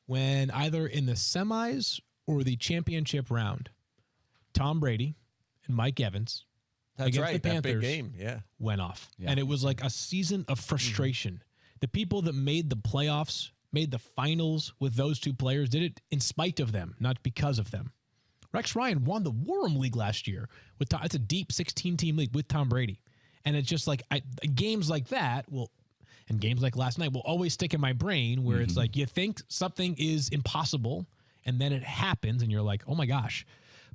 when either in the semis or the championship round, Tom Brady and Mike Evans against the Panthers that big game, went off. Yeah. And it was like a season of frustration. The people that made the playoffs, made the finals with those two players, did it in spite of them, not because of them. Rex Ryan won the War Room League last year. It's a deep 16-team league with Tom Brady. And it's just like games like that and games like last night will always stick in my brain, where it's like you think something is impossible and then it happens and you're like, oh my gosh.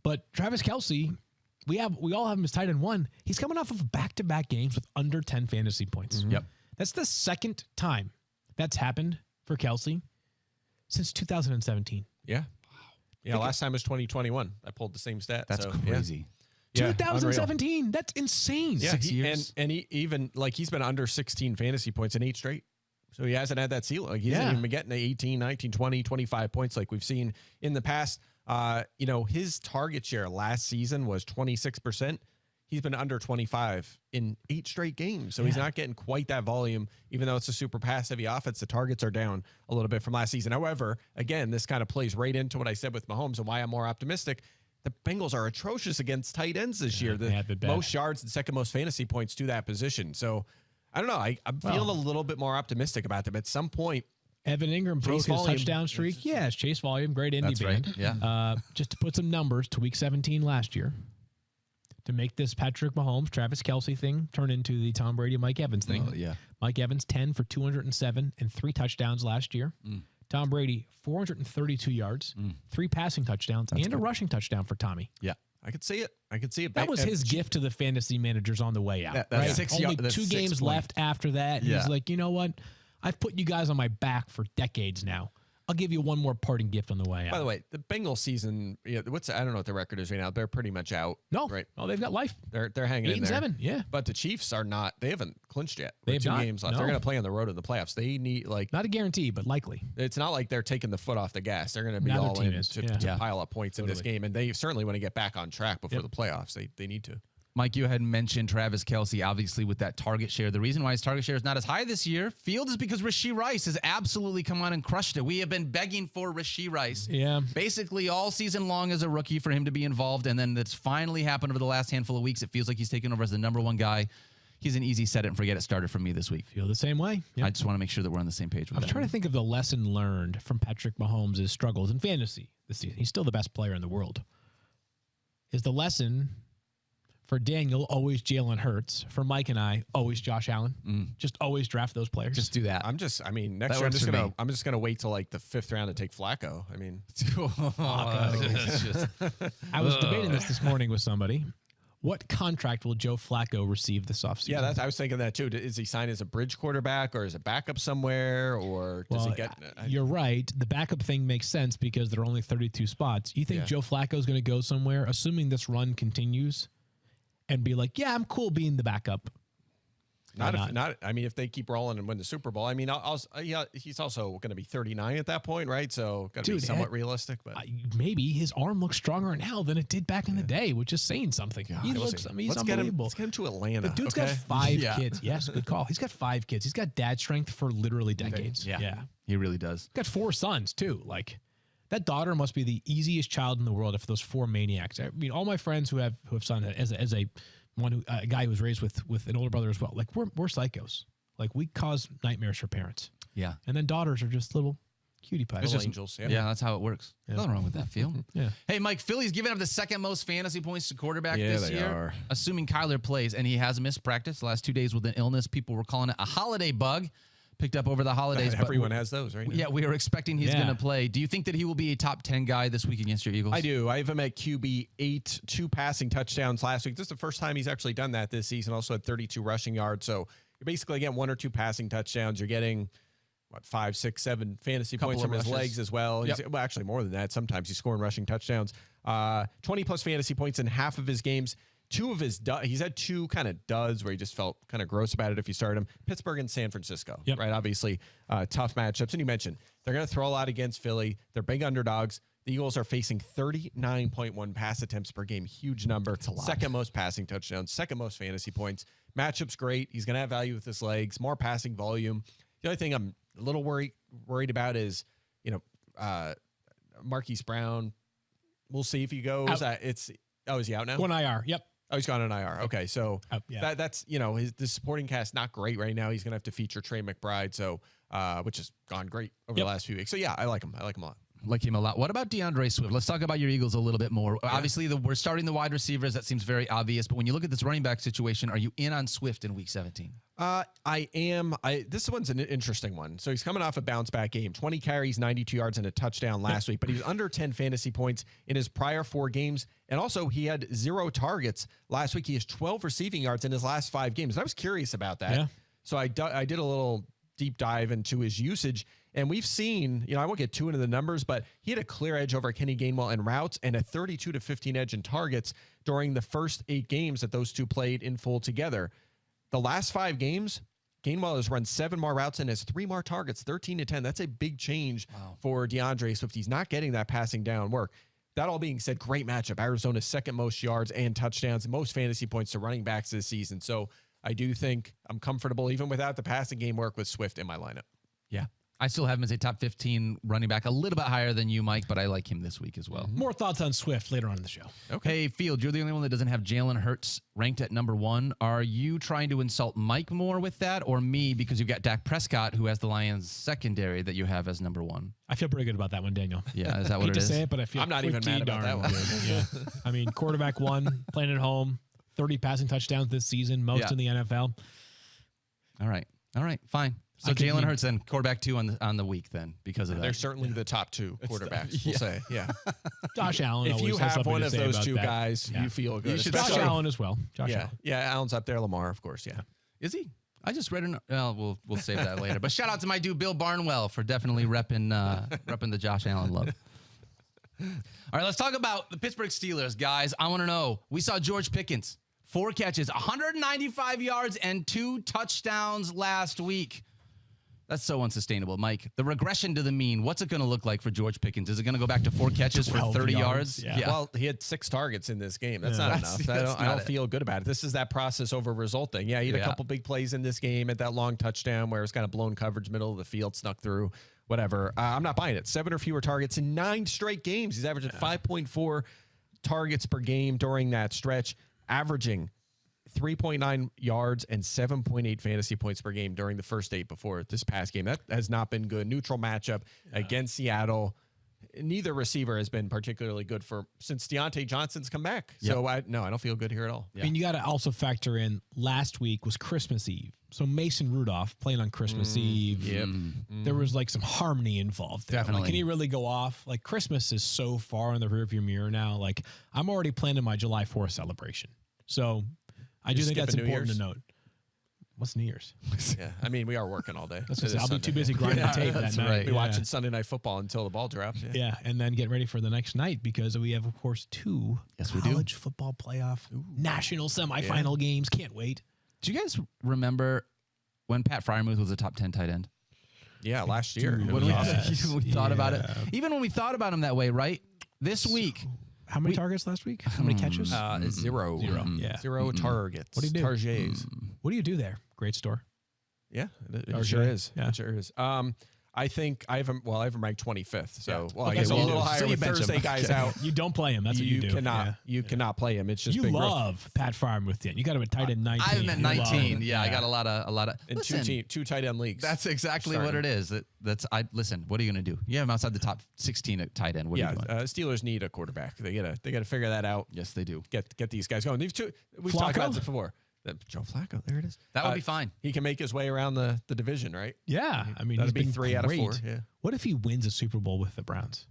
But Travis Kelce, we all have him as tight end 1. He's coming off of back-to-back games with under 10 fantasy points. Yep. That's the second time that's happened for Kelce since 2017. Yeah. Yeah, last time was 2021. I pulled the same stat. That's crazy. Yeah. 2017. Unreal. That's insane. Yeah, 6 years. And he even, like, he's been under 16 fantasy points in 8 straight. So he hasn't had that ceiling. Like, he hasn't even been getting to 18, 19, 20, 25 points like we've seen in the past. His target share last season was 26%. He's been under 25 in 8 straight games. So he's not getting quite that volume, even though it's a super pass-heavy offense. The targets are down a little bit from last season. However, again, this kind of plays right into what I said with Mahomes and why I'm more optimistic. The Bengals are atrocious against tight ends this year. The most yards and second most fantasy points to that position. So, I don't know. I'm feeling a little bit more optimistic about them. At some point, Evan Ingram broke his touchdown streak. Yeah, it's Chase Volume, great indie band. Right. Yeah. Just to put some numbers to Week 17 last year, to make this Patrick Mahomes, Travis Kelce thing turn into the Tom Brady, Mike Evans thing. Mike Evans, 10 for 207 and 3 touchdowns last year. Tom Brady, 432 yards, 3 passing touchdowns, and a rushing touchdown for Tommy. Yeah. I could see it. That was his gift to the fantasy managers on the way out. Right? Only 2 games left after that. He's like, you know what? I've put you guys on my back for decades now. I'll give you one more parting gift on the way out. By the way, the Bengals season, I don't know what the record is right now. They're pretty much out. No, right? Oh, they've got life. They're hanging in there. 8-7, yeah. But the Chiefs are not. They haven't clinched yet. They have 2 not, games left. no. They're going to play on the road in the playoffs. They need not a guarantee, but likely. It's not like they're taking the foot off the gas. They're going to be all in to pile up points in this game, and they certainly want to get back on track before the playoffs. They need to. Mike, you had mentioned Travis Kelce, obviously, with that target share. The reason why his target share is not as high this year, Field, is because Rashee Rice has absolutely come on and crushed it. We have been begging for Rashee Rice basically all season long as a rookie for him to be involved, and then that's finally happened over the last handful of weeks. It feels like he's taken over as the number 1 guy. He's an easy set it and forget it starter for me this week. Feel the same way. Yep. I just want to make sure that we're on the same page with that. I'm trying to think of the lesson learned from Patrick Mahomes' struggles in fantasy this season. He's still the best player in the world. Is the lesson... For Daniel, always Jalen Hurts. For Mike and I, always Josh Allen. Just always draft those players. Just do that. Next that year I'm just gonna wait till like the 5th round to take Flacco. I mean, I was debating this morning with somebody. What contract will Joe Flacco receive this offseason? Yeah, I was thinking that too. Is he signed as a bridge quarterback or as a backup somewhere, or does he get? You're right. The backup thing makes sense because there are only 32 spots. You think Joe Flacco is going to go somewhere, assuming this run continues, and be like, yeah, I'm cool being the backup? If they keep rolling and win the Super Bowl, I mean, he's also going to be 39 at that point, right? So got to be somewhat realistic. But maybe his arm looks stronger now than it did back in the day, which is saying something. He's unbelievable. Let's get him to Atlanta. The dude's got 5 kids. Yes, good call. He's got 5 kids. He's got dad strength for literally decades. Yeah, he really does. Got 4 sons too. Like, that daughter must be the easiest child in the world if those 4 maniacs. I mean, all my friends who have sons as a guy who was raised with an older brother as well. Like, we're psychos. Like, we cause nightmares for parents. Yeah. And then daughters are just little cutie pies. Little angels. Yeah, that's how it works. Yeah. Nothing wrong with that, Phil. Yeah. Hey, Mike, Philly's giving up the 2nd most fantasy points to quarterback this year. Are. Assuming Kyler plays, and he has missed practice the last 2 days with an illness. People were calling it a holiday bug. picked up over the holidays. Everyone has those, right? Yeah, we are expecting he's going to play. Do you think that he will be a top 10 guy this week against your Eagles? I do. I have him at QB 8, 2 passing touchdowns last week. This is the first time he's actually done that this season. Also had 32 rushing yards. So you're basically getting 1 or 2 passing touchdowns. You're getting, 5, 6, 7 fantasy points from his legs as well. Yep. Well, actually more than that. Sometimes he's scoring rushing touchdowns. 20-plus fantasy points in half of his games. 2 of his he's had 2 kind of duds where he just felt kind of gross about it if you started him. Pittsburgh and San Francisco, right? Obviously, tough matchups. And you mentioned they're going to throw a lot against Philly. They're big underdogs. The Eagles are facing 39.1 pass attempts per game. Huge number. It's a lot. Second most passing touchdowns. Second most fantasy points. Matchup's great. He's going to have value with his legs. More passing volume. The only thing I'm a little worried about is, Marquise Brown. We'll see if he goes. Is he out now? Going IR. Yep. Oh, he's gone on IR. Okay, so that's the supporting cast not great right now. He's gonna have to feature Trey McBride, so which has gone great over the last few weeks. So yeah, I like him. I like him a lot. Like him a lot. What about DeAndre Swift? Let's talk about your Eagles a little bit more. Yeah. Obviously, we're starting the wide receivers. That seems very obvious. But when you look at this running back situation, are you in on Swift in Week 17? I am. This one's an interesting one. So he's coming off a bounce back game. 20 carries, 92 yards, and a touchdown last week. But he was under 10 fantasy points in his prior 4 games. And also, he had 0 targets last week. He has 12 receiving yards in his last 5 games. And I was curious about that. Yeah. So I did a little deep dive into his usage. And we've seen, I won't get too into the numbers, but he had a clear edge over Kenny Gainwell in routes and a 32-15 edge in targets during the first 8 games that those two played in full together. The last 5 games, Gainwell has run 7 more routes and has 3 more targets, 13-10. That's a big change for DeAndre Swift. He's not getting that passing down work. That all being said, great matchup. Arizona's second most yards and touchdowns, most fantasy points to running backs this season. So I do think I'm comfortable, even without the passing game work, with Swift in my lineup. Yeah. I still have him as a top 15 running back, a little bit higher than you, Mike, but I like him this week as well. More thoughts on Swift later on in the show. Okay. Hey, Field, you're the only one that doesn't have Jalen Hurts ranked at number 1. Are you trying to insult Mike more with that, or me because you've got Dak Prescott, who has the Lions secondary that you have as number 1? I feel pretty good about that one, Daniel. Yeah, is that what it is? I hate to say it, but I feel I'm not even mad about that one. Yeah. I mean, quarterback 1, playing at home, 30 passing touchdowns this season, most in the NFL. All right, fine. So Jalen Hurts then quarterback 2 on the week then because of that. They're certainly the top 2 quarterbacks. We'll say, Josh Allen. If you have one of those 2 guys, you feel good. Josh Allen as well. Allen. Yeah, Allen's up there. Lamar, of course. Yeah, is he? I just read we'll save that later. But shout out to my dude Bill Barnwell for definitely repping the Josh Allen love. All right, let's talk about the Pittsburgh Steelers, guys. I want to know. We saw George Pickens, 4 catches, 195 yards, and 2 touchdowns last week. That's so unsustainable. Mike, the regression to the mean, what's it going to look like for George Pickens? Is it going to go back to 4 catches for 30 yards? Yeah. Well, he had 6 targets in this game. That's not enough. I don't feel good about it. This is that process over result thing. Yeah, he had a couple big plays in this game at that long touchdown where it was kind of blown coverage, middle of the field, snuck through, whatever. I'm not buying it. 7 or fewer targets in 9 straight games. He's averaging 5.4 targets per game during that stretch, averaging 3.9 yards and 7.8 fantasy points per game during the first 8 before this past game. That has not been good. Neutral matchup against Seattle. Neither receiver has been particularly good since Deontay Johnson's come back. Yep. So I don't feel good here at all. Yeah. I mean, you got to also factor in last week was Christmas Eve. So Mason Rudolph playing on Christmas Eve. Yep. There was like some harmony involved there. Definitely. Like, can he really go off? Like, Christmas is so far in the rearview mirror now. Like, I'm already planning my July 4th celebration. So I do think that's important to note. What's New Year's? Yeah, I mean, we are working all day. I'll be too busy grinding tape that night. Right. We're watching Sunday Night Football until the ball drops. Yeah, and then get ready for the next night because we have, of course, 2 college football playoff national semifinal games. Can't wait. Do you guys remember when Pat Freiermuth was a top 10 tight end? Yeah, last year. When we thought about it. Even when we thought about him that way, right? This week. How many targets last week? How many catches? 0. Yeah. 0 targets. What do you do? Targets. What do you do there? Great store. Yeah, it sure is. Yeah. It sure is. I think I have him ranked 25th. So, I guess a little higher with Thursday guys out. You don't play him. That's what you do. You cannot play him. It's just you love Pat Freiermuth. You got him at tight end 19. I have him at 19. Yeah, I got a lot of. In two tight end leagues. That's exactly what it is. Listen. What are you going to do? You have him outside the top 16 at tight end. What are you doing? Steelers need a quarterback. They gotta figure that out. Yes, they do. Get these guys going. We've talked about this before. Joe Flacco, there it is. That would be fine. He can make his way around the division, right? Yeah. I mean, that'd he's be been 3 out of 4. great. Yeah, What if he wins a Super Bowl with the Browns?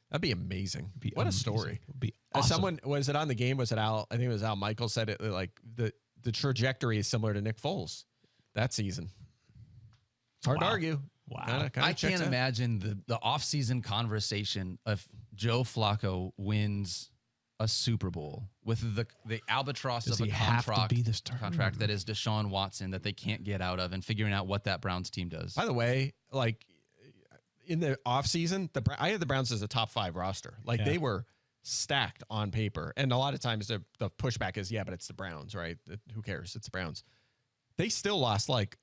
that'd be amazing. Be What amazing. a story! Would be As awesome. someone was it on the game? Was it Al? I think it was Al Michaels said it like the trajectory is similar to Nick Foles that season. Hard to Wow. argue. Wow. Kinda I checks can't out. imagine the offseason conversation of Joe Flacco wins a Super Bowl with the albatross Does of he a have to contract, be the starter? contract that is Deshaun Watson that they can't get out of, and figuring out what that Browns team does. By the way, like in the offseason, I had the Browns as a top 5 roster. Like they were stacked on paper. And a lot of times the pushback is, but it's the Browns, right? Who cares? It's the Browns. They still lost like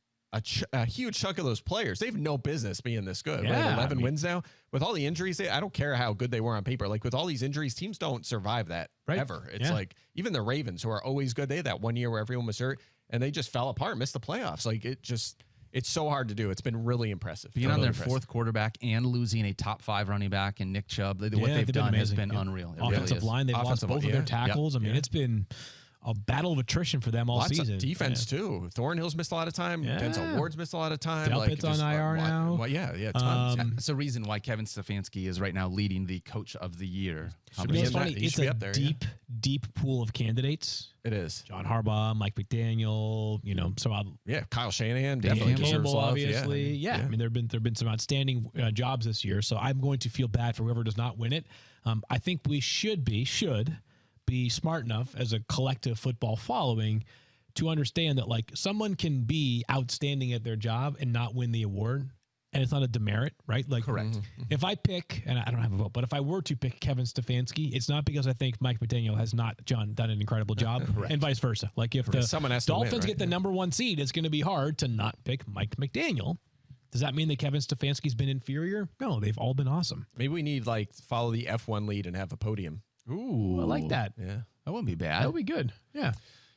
a huge chunk of those players. They have no business being this good. Yeah, right? 11 wins now. With all the injuries, I don't care how good they were on paper. Like with all these injuries, teams don't survive that ever. It's like even the Ravens, who are always good, they had that one year where everyone was hurt and they just fell apart, missed the playoffs. Like it's so hard to do. It's been really impressive. Being on their fourth quarterback and losing a top 5 running back and Nick Chubb, what they've done has been unreal. It Offensive really is. line, they've lost both of their tackles. I mean, it's been a battle of attrition for them all Lots season. of defense too. Thornhill's missed a lot of time. Denzel Ward's missed a lot of time. Delpit's on IR now. Tons. That's the reason why Kevin Stefanski is right now leading the Coach of the Year. It's funny. He It's should be a up there, deep pool of candidates. It is. John Harbaugh, Mike McDaniel, Kyle Shanahan, Dan definitely deserves Campbell, love. obviously. I mean, there've been some outstanding jobs this year. So I'm going to feel bad for whoever does not win it. I think we should be smart enough as a collective football following to understand that like someone can be outstanding at their job and not win the award. And it's not a demerit, right? Like, correct. If I pick, and I don't have a vote, but if I were to pick Kevin Stefanski, it's not because I think Mike McDaniel has not done an incredible job, and vice versa. Like if the Someone has to Dolphins win, right? get the number 1 seed, it's going to be hard to not pick Mike McDaniel. Does that mean that Kevin Stefanski's been inferior? No, they've all been awesome. Maybe we need follow the F1 lead and have a podium. Ooh, I like that. Yeah. That wouldn't be bad. That would be good. Yeah.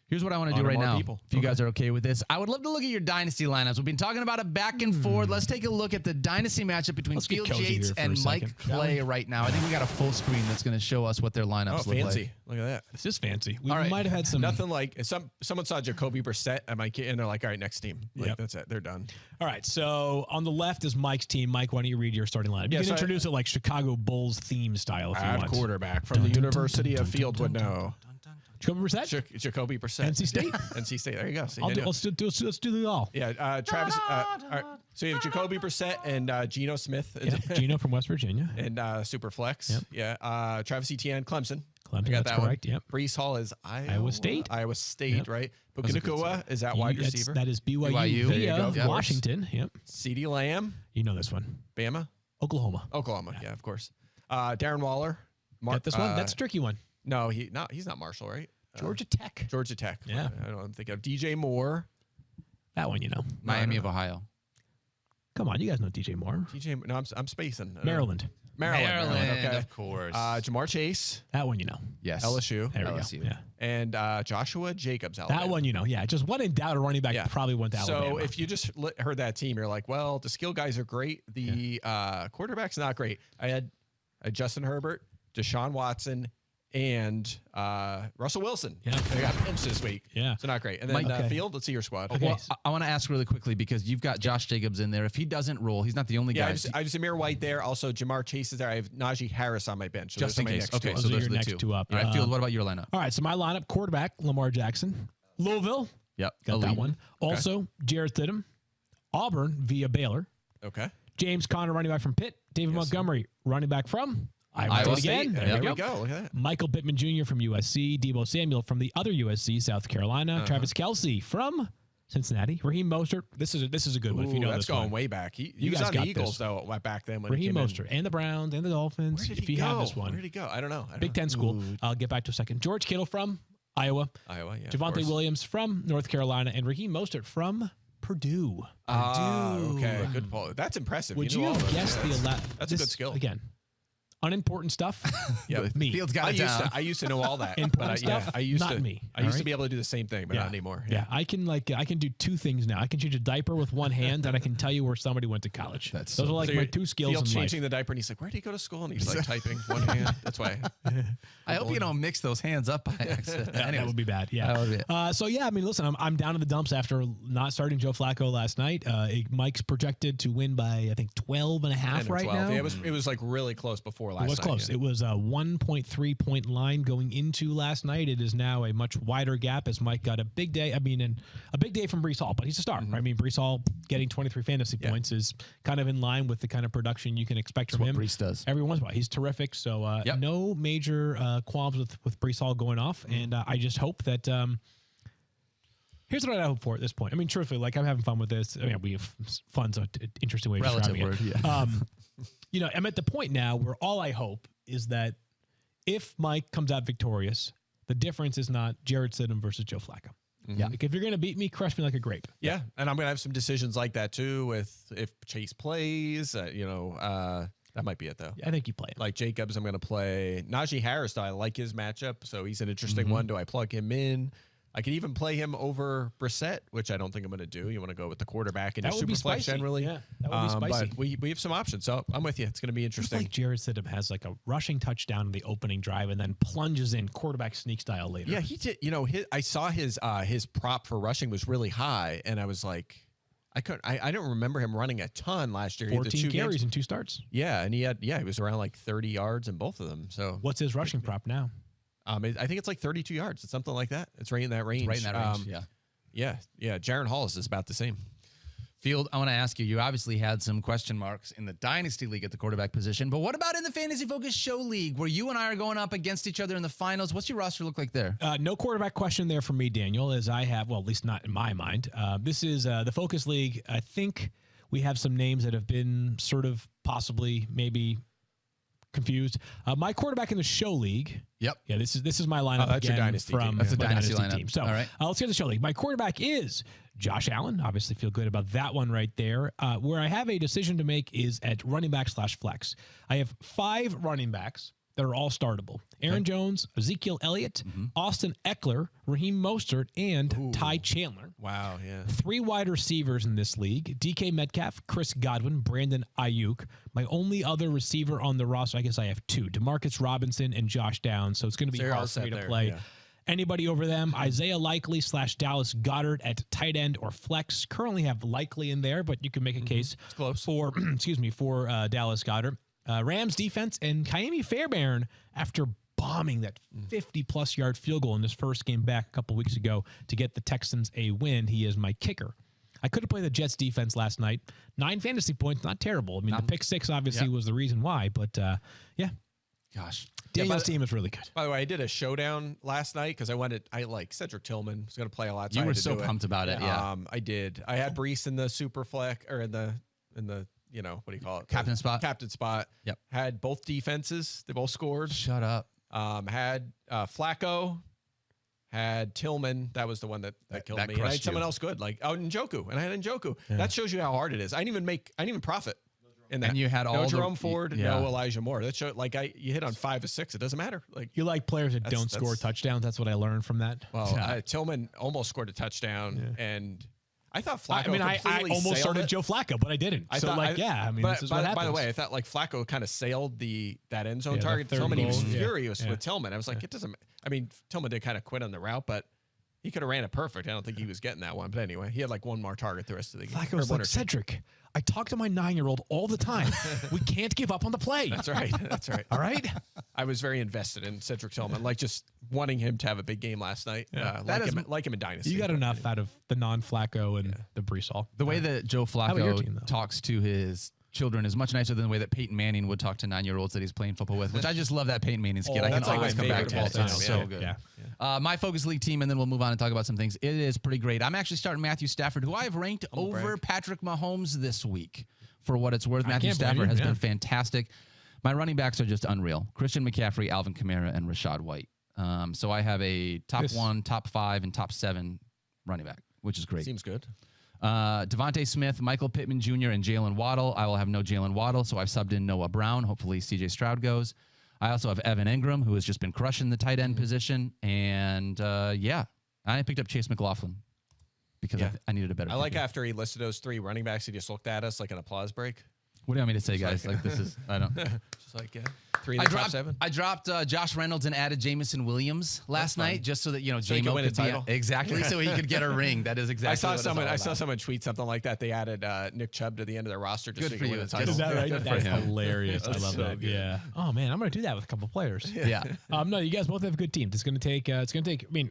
Here's what I want to do Honor right more now. people. If you guys are okay with this, I would love to look at your dynasty lineups. We've been talking about it back and forth. Let's take a look at the dynasty matchup between Let's get Field cozy Yates here for and a Mike second, shall Clay right now. I think we got a full screen that's going to show us what their lineups look fancy. like. Look at that. This is fancy. We All right. might have had some. Nothing like someone saw Jacoby Brissett and they're like, all right, next team. Like, that's it. They're done. All right. So on the left is Mike's team. Mike, why don't you read your starting lineup? You can introduce it like Chicago Bulls theme style if you want. Quarterback from the University of Fieldwood. No. Jacoby Brissett? Jacoby Brissett. NC State? NC State. There you go. See, Let's do it all. Yeah, Travis. All right. So you have Jacoby Brissett and Geno Smith. Yep. Gino from West Virginia. And Superflex. Yep. Yeah. Travis Etienne, Clemson. Clemson, I got that's that correct. one. Yep. Brees Hall is Iowa State. Iowa State, Yep. right? Bukinakua is that wide receiver. That is BYU, BYU. There you via go. Yep. Washington. Yep. CeeDee Lamb, You know this one. Bama, Oklahoma. Oklahoma. Yeah, of course. Darren Waller. Got this one? That's a tricky one. No, he's not Marshall, right? Georgia Tech. Georgia Tech. Yeah. I don't know. I'm thinking of DJ Moore. That one, you know. Miami of Ohio. Come on, you guys know DJ Moore. No, I'm spacing. Maryland. Okay. Of course. Jamar Chase, That one, you know. yes. LSU, There we LSU. go. Yeah. and Joshua Jacobs. Alabama. That one, you know. Yeah. Just one in doubt, a running back probably went to Alabama. So if you just heard that team, you're like, well, the skill guys are great. The quarterback's not great. I had Justin Herbert, Deshaun Watson, and Russell Wilson. Yeah. They got benched this week. Yeah. So not great. And then Mike, Field, let's see your squad. Okay. Well, I want to ask really quickly because you've got Josh Jacobs in there. If he doesn't roll, he's not the only Yeah, guy. I have Zamir White there. Also, Jamar Chase is there. I have Najee Harris on my bench. So Just in those are my case. next Okay, two. so Those are those your are the next two up. All right, Field, what about your lineup? All right. So my lineup: quarterback Lamar Jackson, Louisville. Yep. Got that Elite. one. Also, Jarrett Stidham, Auburn via Baylor. Okay. James Conner, running back from Pitt. David Montgomery, running back from Iowa State again. State. There Yep. we go. Look at that. Michael Pittman Jr. from USC. Debo Samuel from the other USC, South Carolina. Travis Kelce from Cincinnati. Raheem Mostert. This is a good one. If you know that's this going one. way back. He You was guys on the got Eagles this. though back then when Raheem he came Mostert and the Browns and the Dolphins. Where did If he you go? have this one, Where did he go? I don't know. Big Ten school. I'll get back to a second. George Kittle from Iowa. Iowa. Yeah. of Javonte course. Williams from North Carolina, and Raheem Mostert from Purdue. Okay. Good pull. That's impressive. Would knew you all have those guessed guys. the That's a good skill. Again, unimportant stuff. Yeah, me. Fields got it down. I used to know all that. Important stuff, I used not to, me. I used to be able to do the same thing, but not anymore. Yeah, I can do two things now. I can change a diaper with one hand, and I can tell you where somebody went to college. Those are like my two skills in life. Changing the diaper, and he's like, "Where did he go to school?" And he's like typing one hand. That's why. I hope you don't mix those hands up by accident. That would be bad. Yeah. That would be So yeah, I mean, listen, I'm down in the dumps after not starting Joe Flacco last night. Mike's projected to win by I think 12.5 right now. Yeah, it was like really close before last night. It was close. Yeah. It was a 1.3 point line going into last night. It is now a much wider gap as Mike got a big day. I mean, a big day from Breece Hall, but he's a star. I mean, Breece Hall getting 23 fantasy points is kind of in line with the kind of production you can expect from him. Breece does. Every once in a while. He's terrific. So no major qualms with Breece Hall going off. And I just hope that here's what I hope for at this point. I mean, truthfully, like I'm having fun with this. I mean, we have fun's an interesting way of Relative describing word, it. yeah. You know, I'm at the point now where all I hope is that if Mike comes out victorious, the difference is not Jarrett Stidham versus Joe Flacco. Yeah. Like if you're going to beat me, crush me like a grape. Yeah. And I'm going to have some decisions like that too with if Chase plays, that might be it though. I think you play him. Like Jacobs, I'm going to play Najee Harris. I like his matchup, so he's an interesting one. Do I plug him in? I could even play him over Brissett, which I don't think I'm going to do. You want to go with the quarterback in your super flex generally. Yeah, that would be spicy. But we have some options, so I'm with you. It's going to be interesting. It's like Jarrett Stidham has like a rushing touchdown in the opening drive and then plunges in quarterback sneak style later. Yeah, he did. You know, I saw his prop for rushing was really high, and I was like, I don't remember him running a ton last year. 14 carries and 2 starts. Yeah, and he was around like 30 yards in both of them. So what's his rushing prop now? I think it's like 32 yards. It's something like that. It's right in that range. Right in that range, yeah. Jaron Hall is about the same. Field, I want to ask you, you obviously had some question marks in the Dynasty League at the quarterback position, but what about in the Fantasy Focus Show League where you and I are going up against each other in the finals? What's your roster look like there? No quarterback question there for me, Daniel, as I have, well, at least not in my mind. This is the Focus League. I think we have some names that have been sort of possibly maybe confused. My quarterback in the show league. Yep. Yeah, this is my lineup that's your again dynasty from team. That's a my dynasty lineup. team. So all right. Let's hear the show league. My quarterback is Josh Allen. Obviously feel good about that one right there. Where I have a decision to make is at running back / flex. I have 5 running backs that are all startable. Aaron Jones, Ezekiel Elliott, Austin Eckler, Raheem Mostert, and Ty Chandler. Wow, yeah. 3 wide receivers in this league: DK Metcalf, Chris Godwin, Brandon Ayuk. My only other receiver on the roster, I guess I have 2: Demarcus Robinson and Josh Downs. So it's going to be hard for me to play anybody over them. Isaiah Likely / Dallas Goedert at tight end or flex. Currently have Likely in there, but you can make a case for Dallas Goedert. Rams defense and Kaimi Fairbairn after bombing that 50-plus yard field goal in his first game back a couple weeks ago to get the Texans a win. He is my kicker. I could have played the Jets defense last night. 9 fantasy points, not terrible. I mean, the pick 6 obviously was the reason why, but yeah. Gosh. Daniel's team is really good. By the way, I did a showdown last night because I like Cedric Tillman. Was going to play a lot. So you were so pumped about it. Yeah. I did. I had Breece in the super flex or in the you know, what do you call it? Captain spot. Captain spot. Yep. Had both defenses. They both scored. Shut up. Had Flacco. Had Tillman. That was the one that killed me. And I had someone else good, like Njoku. And I had Njoku. Yeah. That shows you how hard it is. I didn't even profit in that. And you had no Jerome Ford, no Elijah Moore. That showed you hit on 5 of 6. It doesn't matter. Like you like players that don't score touchdowns. That's what I learned from that. Well, Tillman almost scored a touchdown and I thought Flacco. I almost started Joe Flacco, but I didn't. This is what happens. By the way, I thought like Flacco kind of sailed that end zone target. Tillman, he was furious with Tillman. I was like, it doesn't. I mean, Tillman did kind of quit on the route, but he could have ran it perfect. I don't think he was getting that one. But anyway, he had like one more target the rest of the game. Flacco was like, Cedric, I talk to my 9-year-old all the time. We can't give up on the play. That's right. That's right. All right. I was very invested in Cedric Tillman, like just wanting him to have a big game last night. Like him in Dynasty. You got enough out of the non-Flacco and the Breece Hall. The way that Joe Flacco talks to his children is much nicer than the way that Peyton Manning would talk to 9-year-olds that he's playing football with, which I just love that Peyton Manning's kid. I can always come back to it. It's so good. Yeah. My Focus League team, and then we'll move on and talk about some things. It is pretty great. I'm actually starting Matthew Stafford, who I have ranked over Patrick Mahomes this week. For what it's worth, Matthew Stafford has been fantastic. My running backs are just unreal. Christian McCaffrey, Alvin Kamara, and Rashad White. So I have a top 1, top 5, and top 7 running back, which is great. Seems good. Davante Smith, Michael Pittman Jr., and Jalen Waddle. I will have no Jalen Waddle, so I've subbed in Noah Brown. Hopefully C.J. Stroud goes. I also have Evan Ingram, who has just been crushing the tight end position. And, I picked up Chase McLaughlin because I needed a better I like kicker. after he listed those 3 running backs, he just looked at us like an applause break. What do you want me to say, guys? Like this is, I don't. Just like, 3 in the top 7. I dropped Josh Reynolds and added Jamison Williams last night just so that, So he could win a title. Exactly, so he could get a ring. That is exactly I saw someone tweet something like that. They added Nick Chubb to the end of their roster just Good so for he could win you. a title. Is that right? Good for That's him. hilarious. I That's love so that. good. Yeah. Oh man, I'm gonna do that with a couple players. Yeah. No, you guys both have good teams. It's gonna take. I mean,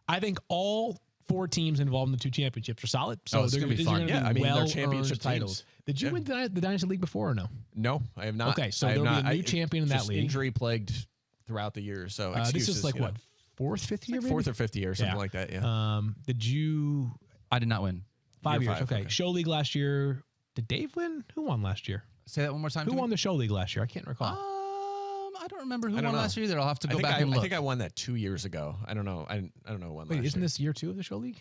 I think all 4 teams involved in the 2 championships are solid. So it's gonna be fun. Yeah, I mean, they're championship titles. teams. Did you win the Dynasty League before or no? No, I have not. Okay, so I have there'll be not. a new champion in that just league. Injury plagued throughout the year. So This excuses, is like you know. what, 4th, 5th year, Like maybe? 4th or 5th year, something like that. Yeah. Did you I did not win. 5 Year years? 5, Okay. okay. Show league last year. Did Dave win? Who won last year? Say that one more time. Who to me. won the show league last year? I can't recall. I don't remember who I don't won know. last year either. I'll have to I go think back and look. I think I won that 2 years ago. I don't know. I don't know when. Wait, last isn't year. this year 2 of the show league?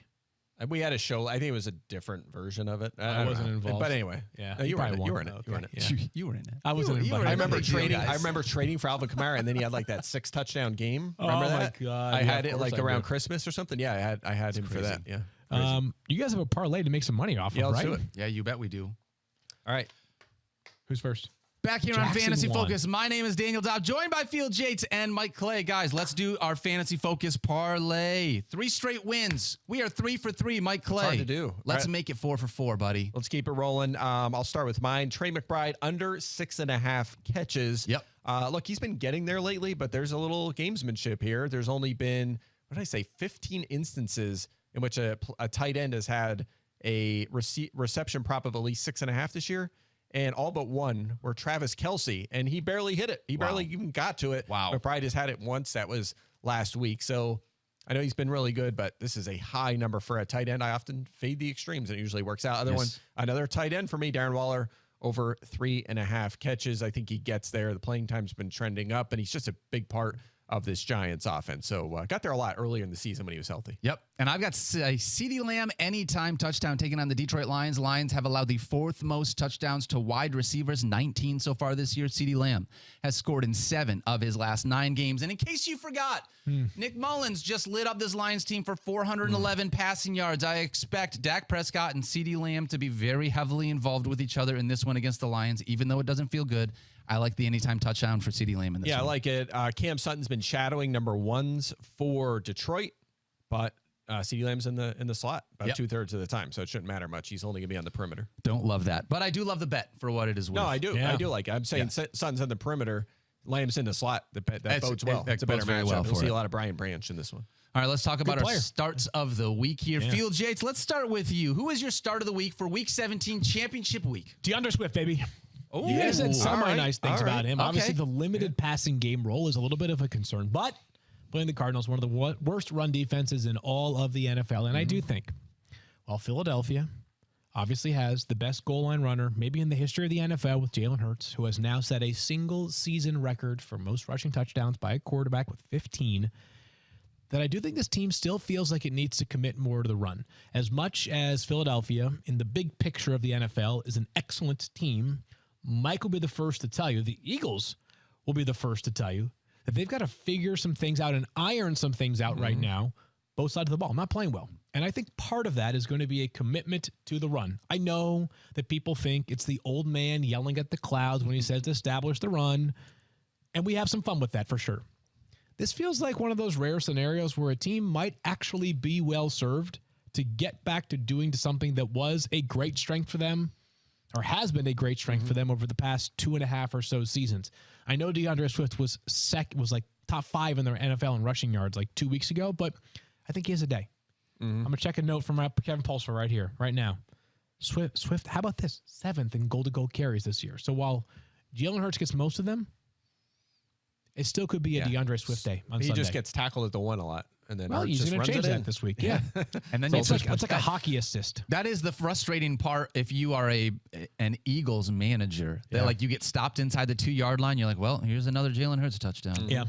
We had a show. I think it was a different version of it. I don't wasn't know. involved. But anyway, Yeah, no, you were in probably it. You were won. in it. Okay, You were in it. yeah. You were in it. I wasn't You were invited. in I it. remember Big deal, trading. guys. I remember trading for Alvin Kamara, and then he had like that 6 touchdown game. Oh Remember my that? God, I yeah, had of it course like I around do. Christmas or something. Yeah, I had him for that. Yeah. You guys have a parlay to make some money off Yeah, of, let's right? do it. Yeah, you bet we do. All right. Who's first? Back here on Jackson Fantasy won. Focus, my name is Daniel Dopp, joined by Field Yates and Mike Clay. Guys, let's do our Fantasy Focus parlay. 3 straight wins. We are 3 for 3, Mike Clay. hard to do. Let's Right. make it 4 for 4, buddy. Let's keep it rolling. I'll start with mine. Trey McBride under 6.5 catches. Yep. Look, he's been getting there lately, but there's a little gamesmanship here. There's only been, 15 instances in which a tight end has had a reception prop of at least 6.5 this year. And all but one were Travis Kelce, and he barely hit it. He barely even got to it. Wow. McBride has had it once. That was last week. So I know he's been really good, but this is a high number for a tight end. I often fade the extremes, and it usually works out. Another tight end for me, Darren Waller, over 3.5 catches. I think he gets there. The playing time's been trending up, and he's just a big part of this Giants offense. So got there a lot earlier in the season when he was healthy. Yep. And I've got CeeDee Lamb anytime touchdown taking on the Detroit Lions. Lions have allowed the 4th most touchdowns to wide receivers, 19 so far this year. CeeDee Lamb has scored in 7 of his last 9 games. And in case you forgot, Nick Mullins just lit up this Lions team for 411 passing yards. I expect Dak Prescott and CeeDee Lamb to be very heavily involved with each other in this one against the Lions, even though it doesn't feel good. I like the anytime touchdown for CeeDee Lamb in this one. I like it. Cam Sutton's been shadowing number 1s for Detroit, but CeeDee Lamb's in the slot about 2/3 of the time, so it shouldn't matter much. He's only going to be on the perimeter. Don't love that. But I do love the bet for what it is worth. No, I do. Yeah. I do like it. I'm saying Sutton's on the perimeter, Lamb's in the slot. That bodes well. It It's a better bodes very matchup. well We'll for see it. a lot of Brian Branch in this one. All right, let's talk about our player. starts of the week here. Yeah. Field Yates, let's start with you. Who is your start of the week for Week 17 championship week? DeAndre Swift, baby. Oh, You guys said semi-nice things all right. about him. Obviously, Okay. the limited passing game role is a little bit of a concern, but playing the Cardinals, one of the worst run defenses in all of the NFL. And I do think, while Philadelphia obviously has the best goal line runner, maybe in the history of the NFL with Jalen Hurts, who has now set a single season record for most rushing touchdowns by a quarterback with 15, that I do think this team still feels like it needs to commit more to the run. As much as Philadelphia, in the big picture of the NFL, is an excellent team, Mike will be the first to tell you, the Eagles will be the first to tell you, that they've got to figure some things out and iron some things out right now, both sides of the ball. Not playing well. And I think part of that is going to be a commitment to the run. I know that people think it's the old man yelling at the clouds when he says to establish the run, and we have some fun with that for sure. This feels like one of those rare scenarios where a team might actually be well served to get back to doing something that was a great strength for them, or has been a great strength for them over the past 2.5 or so seasons. I know DeAndre Swift was like top 5 in their NFL in rushing yards like 2 weeks ago, but I think he has a day. I'm going to check a note from Kevin Pulser right here, right now. Swift, how about this? 7th in goal-to-goal carries this year. So while Jalen Hurts gets most of them, it still could be a DeAndre Swift day on Sunday. He just gets tackled at the 1 a lot. And then Hurts he's just going to runs change it that in. this week. Yeah. And then It's like a hockey assist. That is the frustrating part if you are an Eagles manager. That like you get stopped inside the 2-yard line. You're like, well, here's another Jalen Hurts touchdown. Yeah.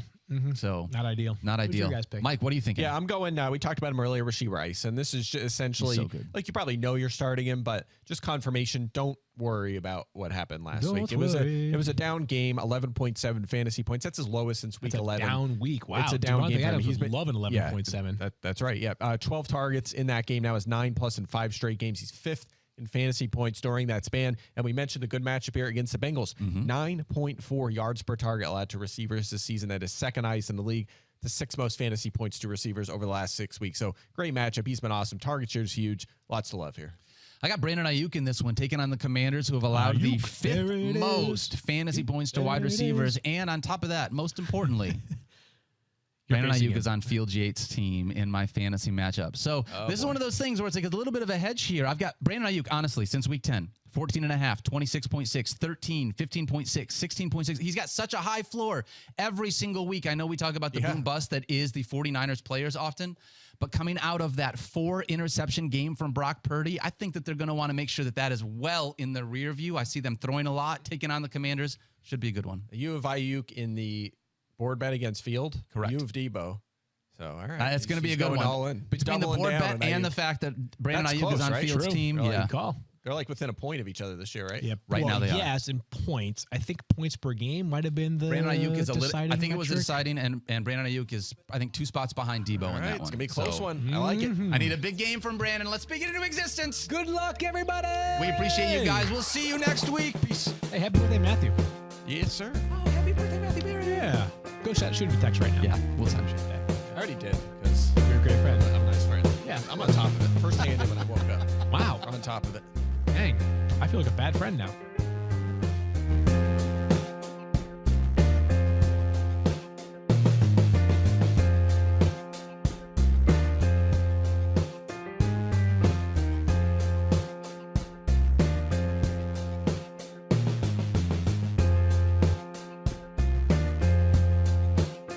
So Not ideal. Not Who's your ideal. guys' pick? Mike, what are you thinking? Yeah, I'm going. We talked about him earlier, Rashee Rice, and this is just essentially so good. like you probably know you're starting him, but just confirmation. Don't worry about what happened last Don't week. worry. It was a down game, 11.7 fantasy points. That's his lowest since week It's a 11. down week. Wow. It's a down Davante game for him. Adams He's was been loving 11.7. That's right. Yeah, 12 targets in that game. Now is 9+ in 5 straight games. He's 5th in fantasy points during that span. And we mentioned the good matchup here against the Bengals. 9.4 yards per target allowed to receivers this season. That is second highest in the league. The 6th most fantasy points to receivers over the last 6 weeks. So great matchup. He's been awesome. Target share is huge. Lots to love here. I got Brandon Ayuk in this one, taking on the Commanders, who have allowed the 5th most fantasy points to wide receivers. And on top of that, most importantly, Brandon Ayuk is on Fields Yates' team in my fantasy matchup. So this is one of those things where it's like a little bit of a hedge here. I've got Brandon Ayuk, honestly, since week 10, 14.5, 26.6, 13, 15.6, 16.6. He's got such a high floor every single week. I know we talk about the boom bust that is the 49ers players often, but coming out of that 4 interception game from Brock Purdy, I think that they're going to want to make sure that that is well in the rear view. I see them throwing a lot, taking on the Commanders. Should be a good one. You have Ayuk in the board bet against Field. Correct. You have Debo. So, all right. It's going to be a good one. All in. Between the board bet and the fact that Brandon That's Ayuk close, is on right? Fields' True. team. Really? Yeah. Good call. They're like within a point of each other this year, right? Yep. Right now they are. Yes, in points. I think points per game might have been the Brandon Ayuk is a little. deciding I think it was metric. deciding, and Brandon Ayuk is, I think, 2 spots behind Debo All in right. that It's one. going to be a close So, one. I like it. I need a big game from Brandon. Let's speak it into existence. Good luck, everybody. We appreciate you guys. We'll see you next week. Peace. Hey, happy birthday, Matthew. Yes, sir. Oh, happy birthday, Matthew Berry. Yeah. Go shoot him a text right now. Yeah, we'll send it. I already did because You're a great friend. I'm a nice friend. Yeah. I'm on top of it. First thing I did when I woke up. Wow. We're on top of it. Dang. I feel like a bad friend now.